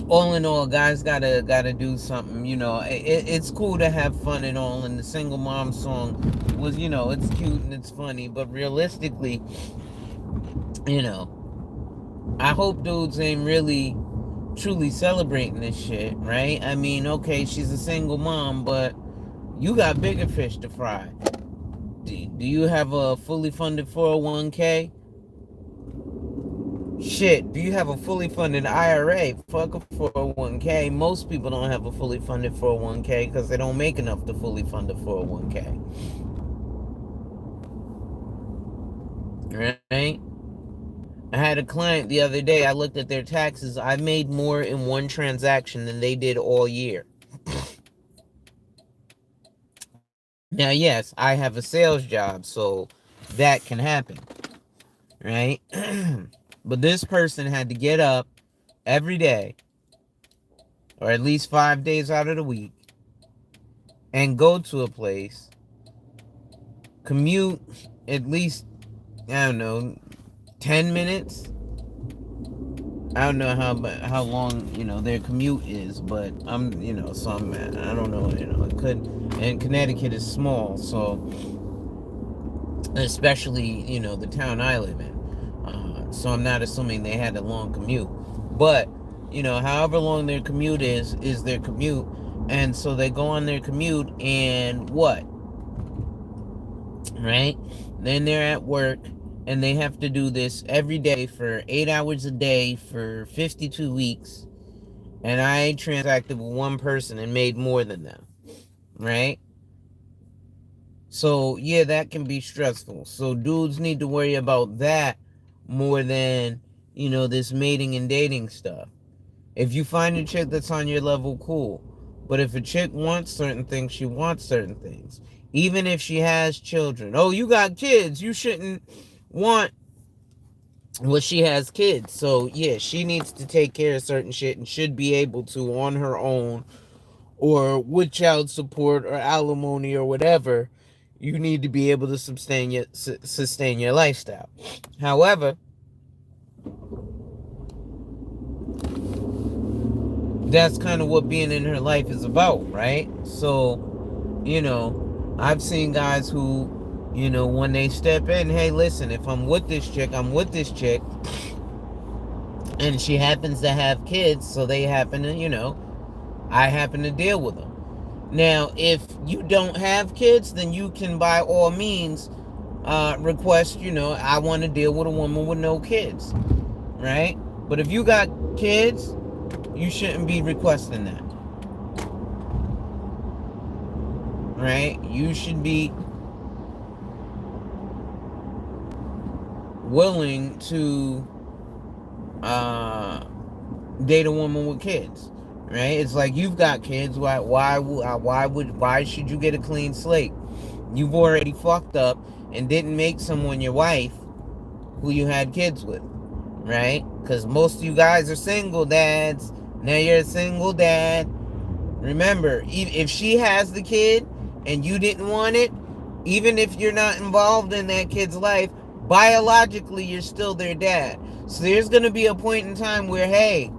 Speaker 1: all in all, guys gotta do something. It's cool to have fun and all. And the single mom song was, it's cute and it's funny, but realistically, I hope dudes ain't really truly celebrating this shit, right? I mean, okay, she's a single mom, but you got bigger fish to fry. Do you have a fully funded 401k? Shit, do you have a fully funded IRA? Fuck a 401k. Most people don't have a fully funded 401k because they don't make enough to fully fund a 401k. Right? I had a client the other day. I looked at their taxes. I made more in one transaction than they did all year. Now, yes, I have a sales job, so that can happen. Right? But this person had to get up every day, or at least 5 days out of the week, and go to a place, commute at least, I don't know, 10 minutes. I don't know how long, their commute is, but so I don't know, it could, and Connecticut is small, so especially, the town I live in. So I'm not assuming they had a long commute. But, however long their commute is their commute. And so they go on their commute and what? Right? Then they're at work and they have to do this every day for 8 hours a day for 52 weeks. And I transacted with one person and made more than them. Right? So, yeah, that can be stressful. So, dudes need to worry about that more than, this mating and dating stuff. If you find a chick that's on your level, cool. But if a chick wants certain things, she wants certain things. Even if she has children. Oh, you got kids. You shouldn't want. Well, she has kids. So, yeah, she needs to take care of certain shit and should be able to on her own or with child support or alimony or whatever. You need to be able to sustain your lifestyle. However, that's kind of what being in her life is about, right? So, I've seen guys who, when they step in, hey, listen, if I'm with this chick, I'm with this chick, and she happens to have kids, so they happen to, I happen to deal with them. Now, if you don't have kids, then you can, by all means, request, I want to deal with a woman with no kids, right? But if you got kids, you shouldn't be requesting that, right? You should be willing to date a woman with kids, right? It's like you've got kids. Why should you get a clean slate? You've already fucked up and didn't make someone your wife who you had kids with, right? Because most of you guys are single dads. Now you're a single dad. Remember, if she has the kid and you didn't want it, even if you're not involved in that kid's life, biologically you're still their dad. So there's going to be a point in time where, hey,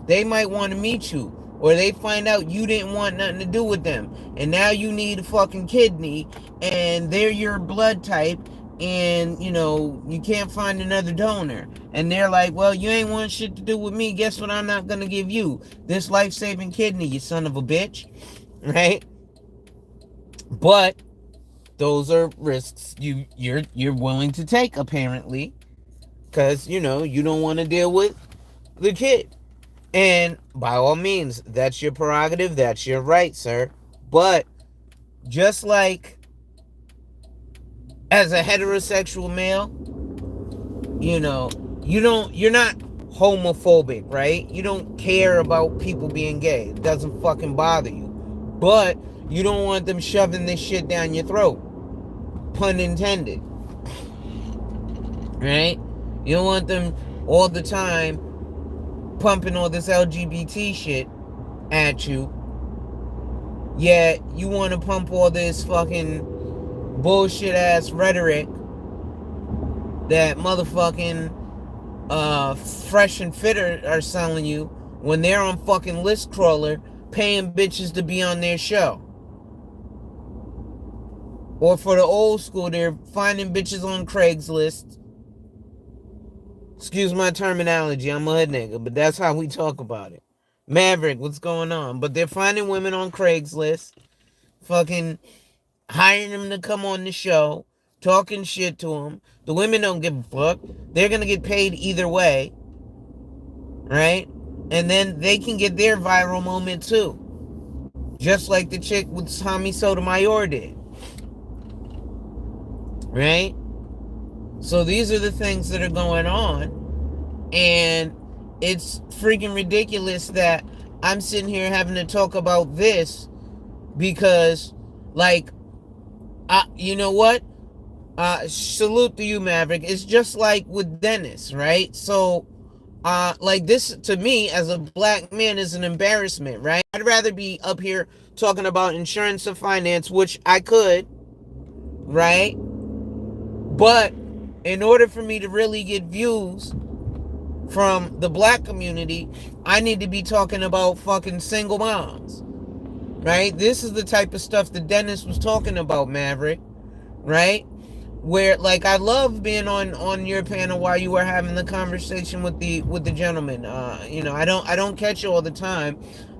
Speaker 1: they might want to meet you, or they find out you didn't want nothing to do with them, and now you need a fucking kidney, and they're your blood type, and you can't find another donor, and they're like, well, you ain't want shit to do with me, guess what I'm not gonna give you? This life-saving kidney, you son of a bitch. Right? But those are risks you're willing to take, apparently, because you don't want to deal with the kid. And by all means, that's your prerogative, that's your right, sir. But just like as a heterosexual male, you're not homophobic, right? You don't care about people being gay. It doesn't fucking bother you. But you don't want them shoving this shit down your throat. Pun intended. Right? You don't want them all the time pumping all this LGBT shit at you. Yet you want to pump all this fucking bullshit ass rhetoric that motherfucking Fresh and Fit are selling you when they're on fucking List Crawler paying bitches to be on their show. Or for the old school, they're finding bitches on Craigslist. Excuse my terminology, I'm a hood nigga, but that's how we talk about it. Maverick, what's going on? But they're finding women on Craigslist, fucking hiring them to come on the show, talking shit to them. The women don't give a fuck. They're gonna get paid either way. right? And then they can get their viral moment too. Just like the chick with Tommy Sotomayor did. Right? So these are the things that are going on. And it's freaking ridiculous that I'm sitting here having to talk about this because, like, you know what? Salute to you, Maverick. It's just like with Dennis, right? So, like this to me as a black man is an embarrassment, right? I'd rather be up here talking about insurance or finance, which I could, right? But in order for me to really get views from the black community, I need to be talking about fucking single moms, right? This is the type of stuff that Dennis was talking about, Maverick, right? Where, like, I love being on your panel while you were having the conversation with the gentleman. You know, I don't catch you all the time,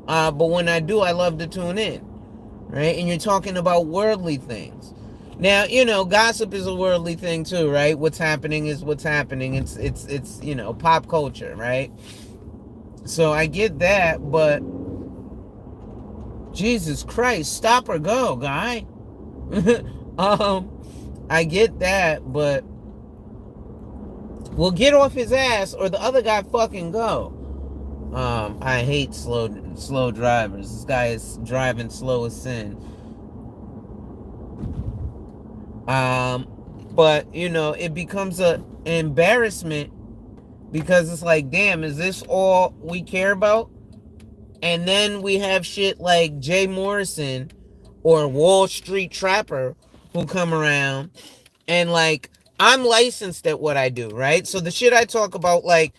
Speaker 1: but when I do, I love to tune in, right? And you're talking about worldly things. Now, you know, gossip is a worldly thing too, right? What's happening is what's happening. It's you know, pop culture, right? So I get that, but Jesus Christ, stop or go, guy. I get that, but we'll get off his ass or the other guy fucking go. I hate slow drivers. This guy is driving slow as sin. But you know, it becomes an embarrassment because it's like, damn, is this all we care about? And then we have shit like Jay Morrison or Wall Street Trapper who come around and, like, I'm licensed at what I do, right? So the shit I talk about, like,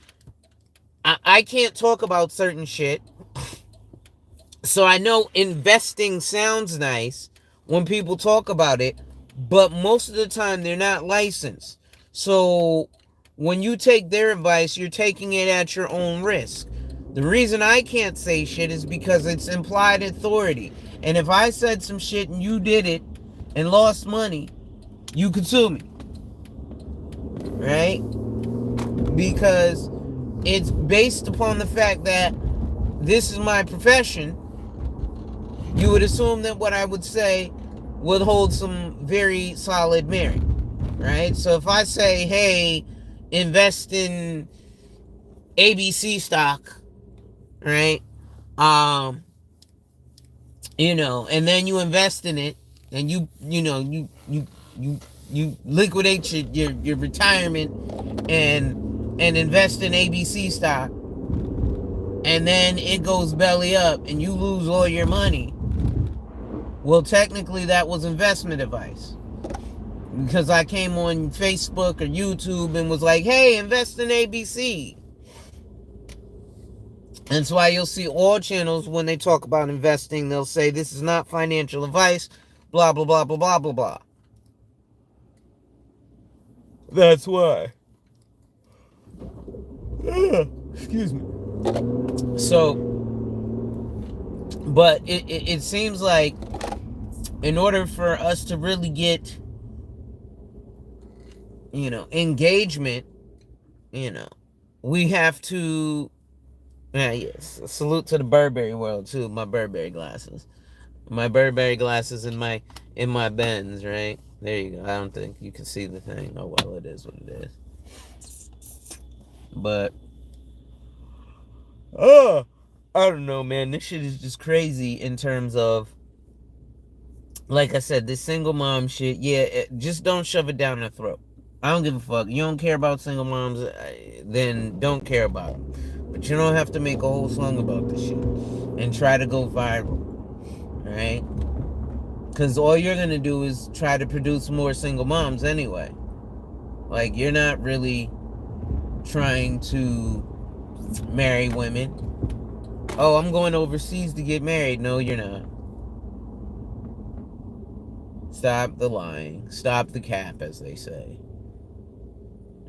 Speaker 1: I can't talk about certain shit. So I know investing sounds nice when people talk about it, but most of the time they're not licensed. So when you take their advice, you're taking it at your own risk. The reason I can't say shit is because it's implied authority. And if I said some shit and you did it and lost money, you could sue me. Right? Because it's based upon the fact that this is my profession. You would assume that what I would say would hold some very solid merit, right? So if I say, hey, invest in ABC stock, right? You know, and then you invest in it, and you liquidate your retirement and invest in ABC stock, and then it goes belly up and you lose all your money. Well, technically that was investment advice. Because I came on Facebook or YouTube and was like, hey, invest in ABC. That's why you'll see all channels when they talk about investing, they'll say this is not financial advice, blah, blah, blah, blah, blah, blah, blah. That's why. Excuse me. So, but it seems like in order for us to really get, you know, engagement, you know, we have to, yes, salute to the Burberry world too, my Burberry glasses. My Burberry glasses in my Benz, right? There you go. I don't think you can see the thing. Oh, well, it is what it is. But, I don't know, man. This shit is just crazy in terms of, like I said, this single mom shit. Yeah, just don't shove it down their throat. I don't give a fuck. You don't care about single moms, then don't care about them. But you don't have to make a whole song about this shit and try to go viral, right? Because all you're going to do is try to produce more single moms anyway. Like, you're not really trying to marry women. Oh, I'm going overseas to get married. No, you're not. Stop the lying. Stop the cap, as they say.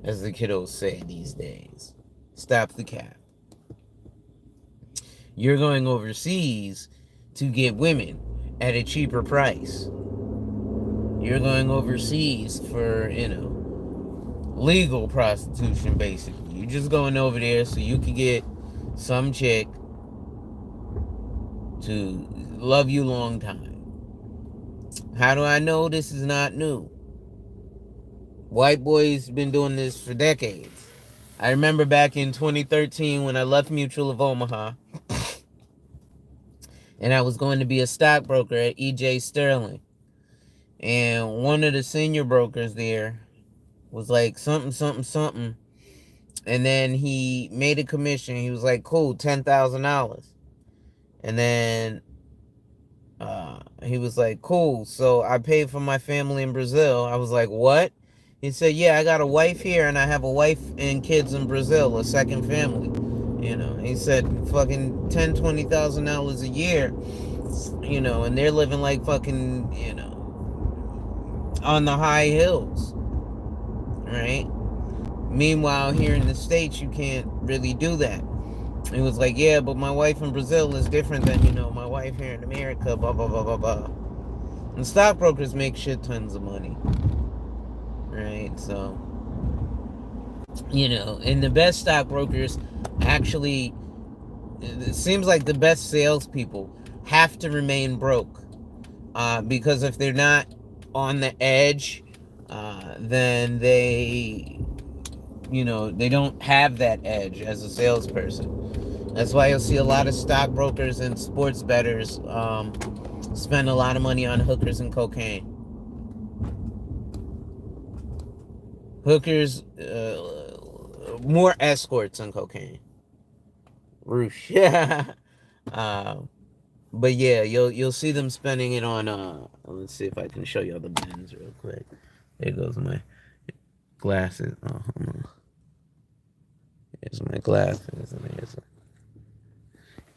Speaker 1: As the kiddos say these days. Stop the cap. You're going overseas to get women at a cheaper price. You're going overseas for, you know, legal prostitution, basically. You're just going over there so you can get some chick to love you long time. How do I know this is not new? White boys been doing this for decades. I remember back in 2013 when I left Mutual of Omaha and I was going to be a stockbroker at E.J. Sterling. And one of the senior brokers there was like something, something, something. And then he made a commission. He was like, cool, $10,000. And then he was like, cool, so I paid for my family in Brazil. I was like, what? He said, yeah, I got a wife here and I have a wife and kids in Brazil, a second family. You know, he said fucking $10,000, $20,000 a year, you know, and they're living like fucking, you know, on the high hills, right? Meanwhile, here in the States, you can't really do that. He was like, yeah, but my wife in Brazil is different than, you know, my wife here in America, blah, blah, blah, blah, blah. And stockbrokers make shit tons of money, right? So, you know, and the best stockbrokers actually, it seems like the best salespeople have to remain broke. Because if they're not on the edge, then they, you know, they don't have that edge as a salesperson. That's why you'll see a lot of stockbrokers and sports bettors spend a lot of money on hookers and cocaine. Hookers, more escorts than cocaine. Roosh. Yeah. But yeah, you'll see them spending it on. Let's see if I can show y'all the bins real quick. There goes my glasses. Oh, hold on. Here's my glasses, and here's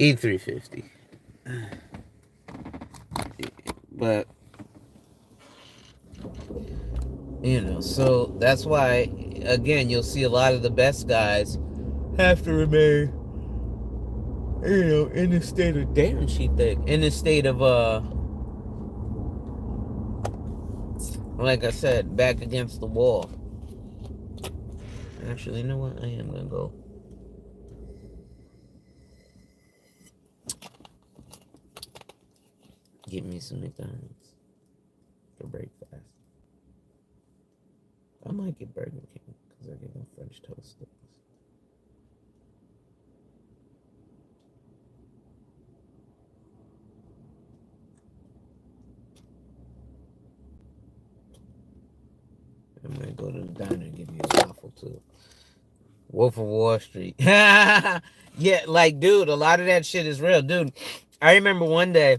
Speaker 1: E350. But you know, so that's why again you'll see a lot of the best guys have to remain, you know, in the state of damn she thick, in the state of like I said, back against the wall. Actually, you know what? I am gonna go. Get me some McDonald's for breakfast. I might get Burger King because I get no French toast sticks. I might go to the diner and give me a waffle too. Wolf of Wall Street. Yeah, like, dude, a lot of that shit is real, dude. I remember one day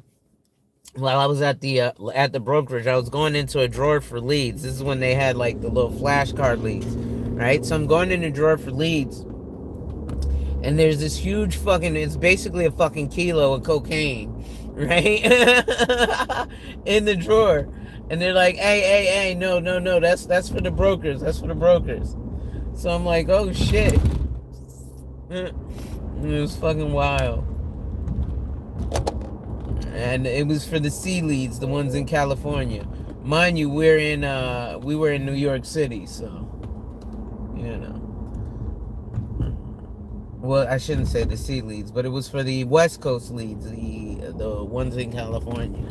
Speaker 1: while I was at the brokerage, I was going into a drawer for leads. This is when they had like the little flashcard leads, right? So I'm going in a drawer for leads, and there's this huge fucking, it's basically a fucking kilo of cocaine, right? In the drawer. And they're like, hey, no, that's for the brokers. That's for the brokers. So I'm like, oh shit. It was fucking wild. And it was for the C leads, the ones in California. Mind you, we were in New York City, so you know. Well, I shouldn't say the C leads, but it was for the West Coast leads, the ones in California.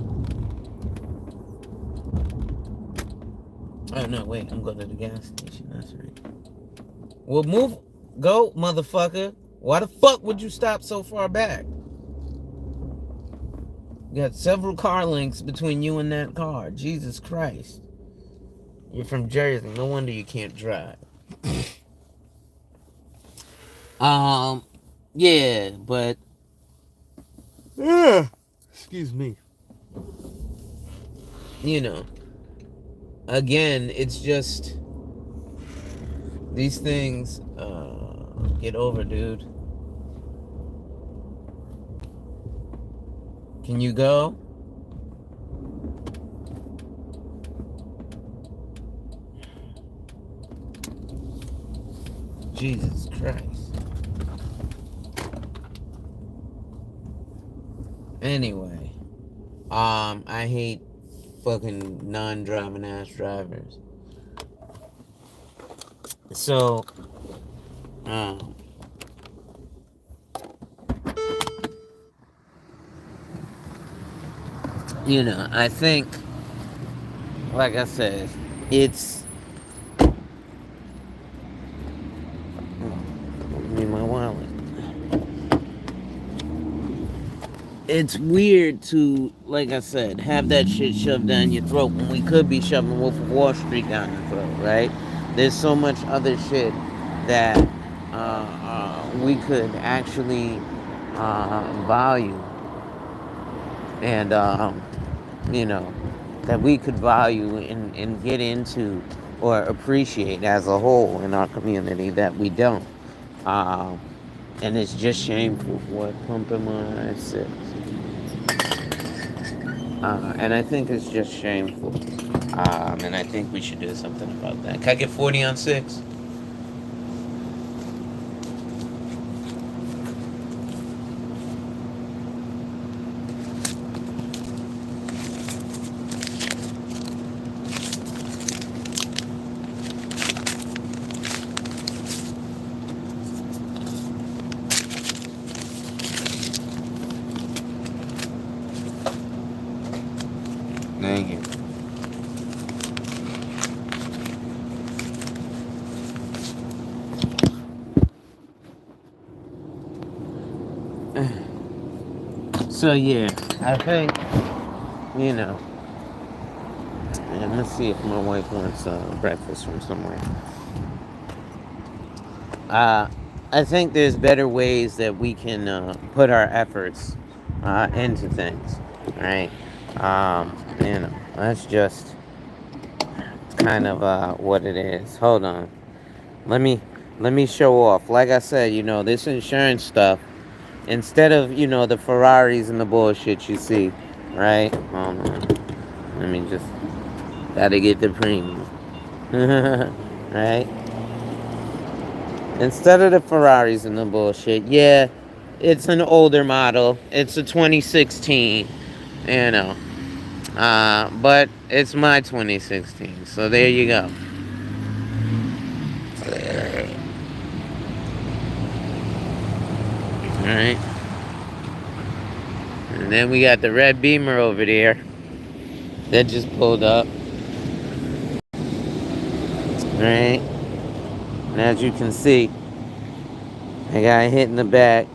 Speaker 1: Oh no, wait, I'm going to the gas station. That's right. Well, go, motherfucker. Why the fuck would you stop so far back? You got several car links between you and that car. Jesus Christ. You're from Jersey. No wonder you can't drive. Yeah, but excuse me. You know, again, it's just these things get over, dude. Can you go? Jesus Christ. Anyway, I hate fucking non-driving ass drivers. So, I think, like I said, it's. Give me my wallet. It's weird to, like I said, have that shit shoved down your throat when we could be shoving Wolf of Wall Street down your throat, right? There's so much other shit that we could actually value and, that we could value and get into or appreciate as a whole in our community that we don't. Um, and it's just shameful what pumping my six. And I think it's just shameful. And I think we should do something about that. Can I get 40 on 6? Thank you. So, yeah, I think, and let's see if my wife wants breakfast from somewhere. I think there's better ways that we can put our efforts into things, right? That's just kind of what it is. Hold on, let me show off. Like I said, this insurance stuff. Instead of the Ferraris and the bullshit you see, right? Hold on, let me just gotta get the premium, right? Instead of the Ferraris and the bullshit, yeah, it's an older model. It's a 2016, but it's my 2016, so there you go. Alright. And then we got the red Beamer over there that just pulled up. Alright. And as you can see, I got hit in the back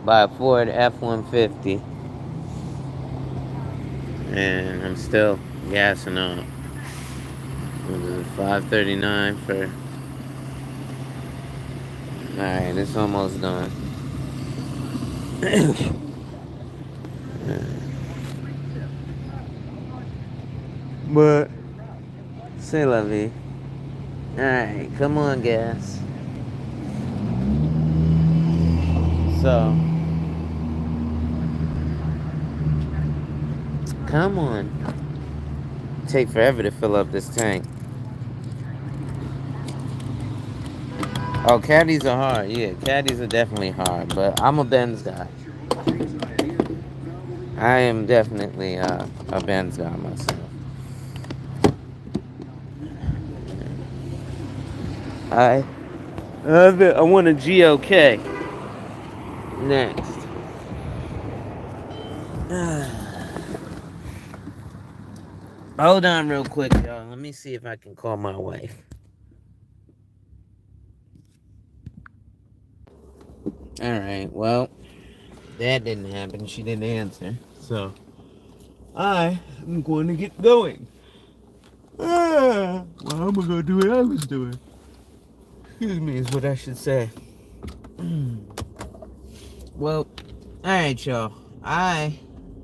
Speaker 1: by a Ford F-150. And I'm still gassing up. What is it, 539 for... Alright, it's almost done. But... C'est la vie. Alright, come on, gas. So... Come on. Take forever to fill up this tank. Oh, caddies are hard. Yeah, caddies are definitely hard. But I'm a Benz guy. I am definitely a Benz guy myself. I want a GOK next. Hold on real quick, y'all. Let me see if I can call my wife. Alright, well, that didn't happen. She didn't answer. So, I am going to get going. Well, I'm going to do what I was doing. Excuse me, is what I should say. Well, alright, y'all. I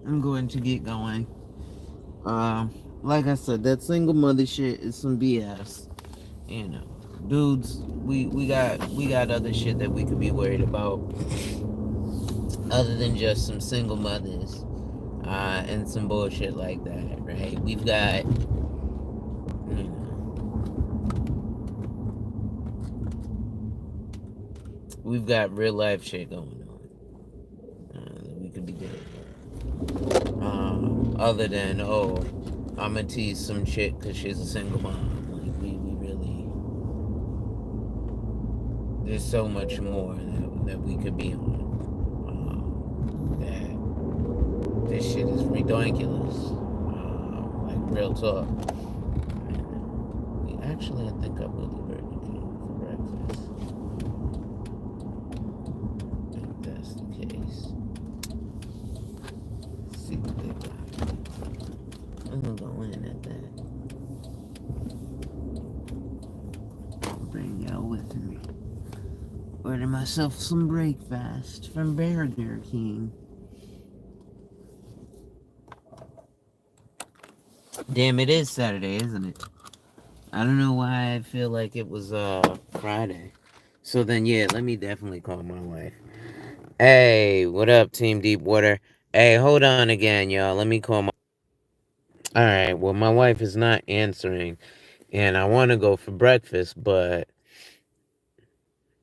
Speaker 1: am going to get going. Like I said, that single mother shit is some BS. Dudes, we got other shit that we could be worried about, other than just some single mothers, and some bullshit like that, right? We've got, we've got real life shit going on that we could be doing. Other than, I'ma tease some chick because she's a single mom. Like, we really... There's so much more that we could be on. This shit is ridiculous. Like real talk. Actually, I think I will do Burger King for breakfast. If that's the case. Let's see what they got. I'm gonna go in at that. Bring y'all with me. Order myself some breakfast from Burger King. Damn, it is Saturday, isn't it? I don't know why I feel like it was Friday. So then yeah, let me definitely call my wife. Hey, what up, Team Deepwater? Hey, hold on again, y'all. Let me call my. Alright, well, my wife is not answering, and I want to go for breakfast, but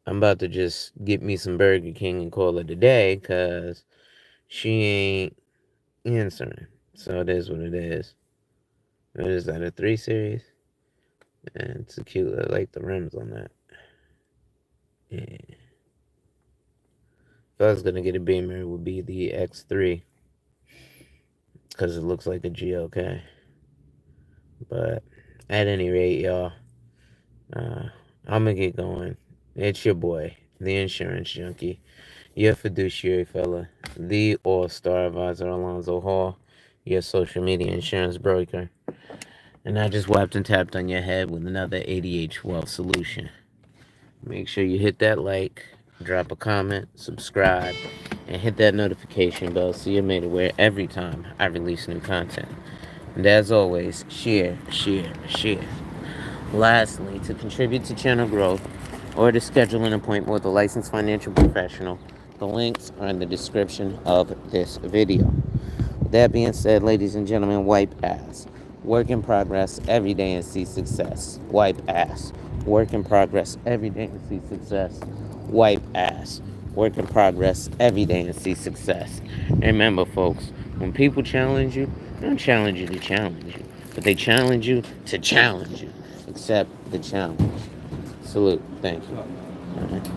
Speaker 1: I'm about to just get me some Burger King and call it a day, because she ain't answering. So it is what it is. What is that, a 3 Series? And it's a cute, I like the rims on that. Yeah. If I was going to get a Beamer, it would be the X3, because it looks like a GLK. But at any rate, y'all, I'm going to get going. It's your boy, the insurance junkie, your fiduciary fella, the ALLSTAR advisor, Alonzo Hall, your social media insurance broker. And I just wiped and tapped on your head with another ADH Wealth solution. Make sure you hit that like, drop a comment, subscribe, and hit that notification bell so you're made aware every time I release new content. And as always, share, share, share. Lastly, to contribute to channel growth or to schedule an appointment with a licensed financial professional, the links are in the description of this video. With that being said, ladies and gentlemen, wipe ass. Work in progress every day and see success. Wipe ass. Work in progress every day and see success. Wipe ass. Work in progress every day and see success. Remember, folks, when people challenge you, they don't challenge you to challenge you, but they challenge you to challenge you. Accept the challenge. Salute. Thank you. All right.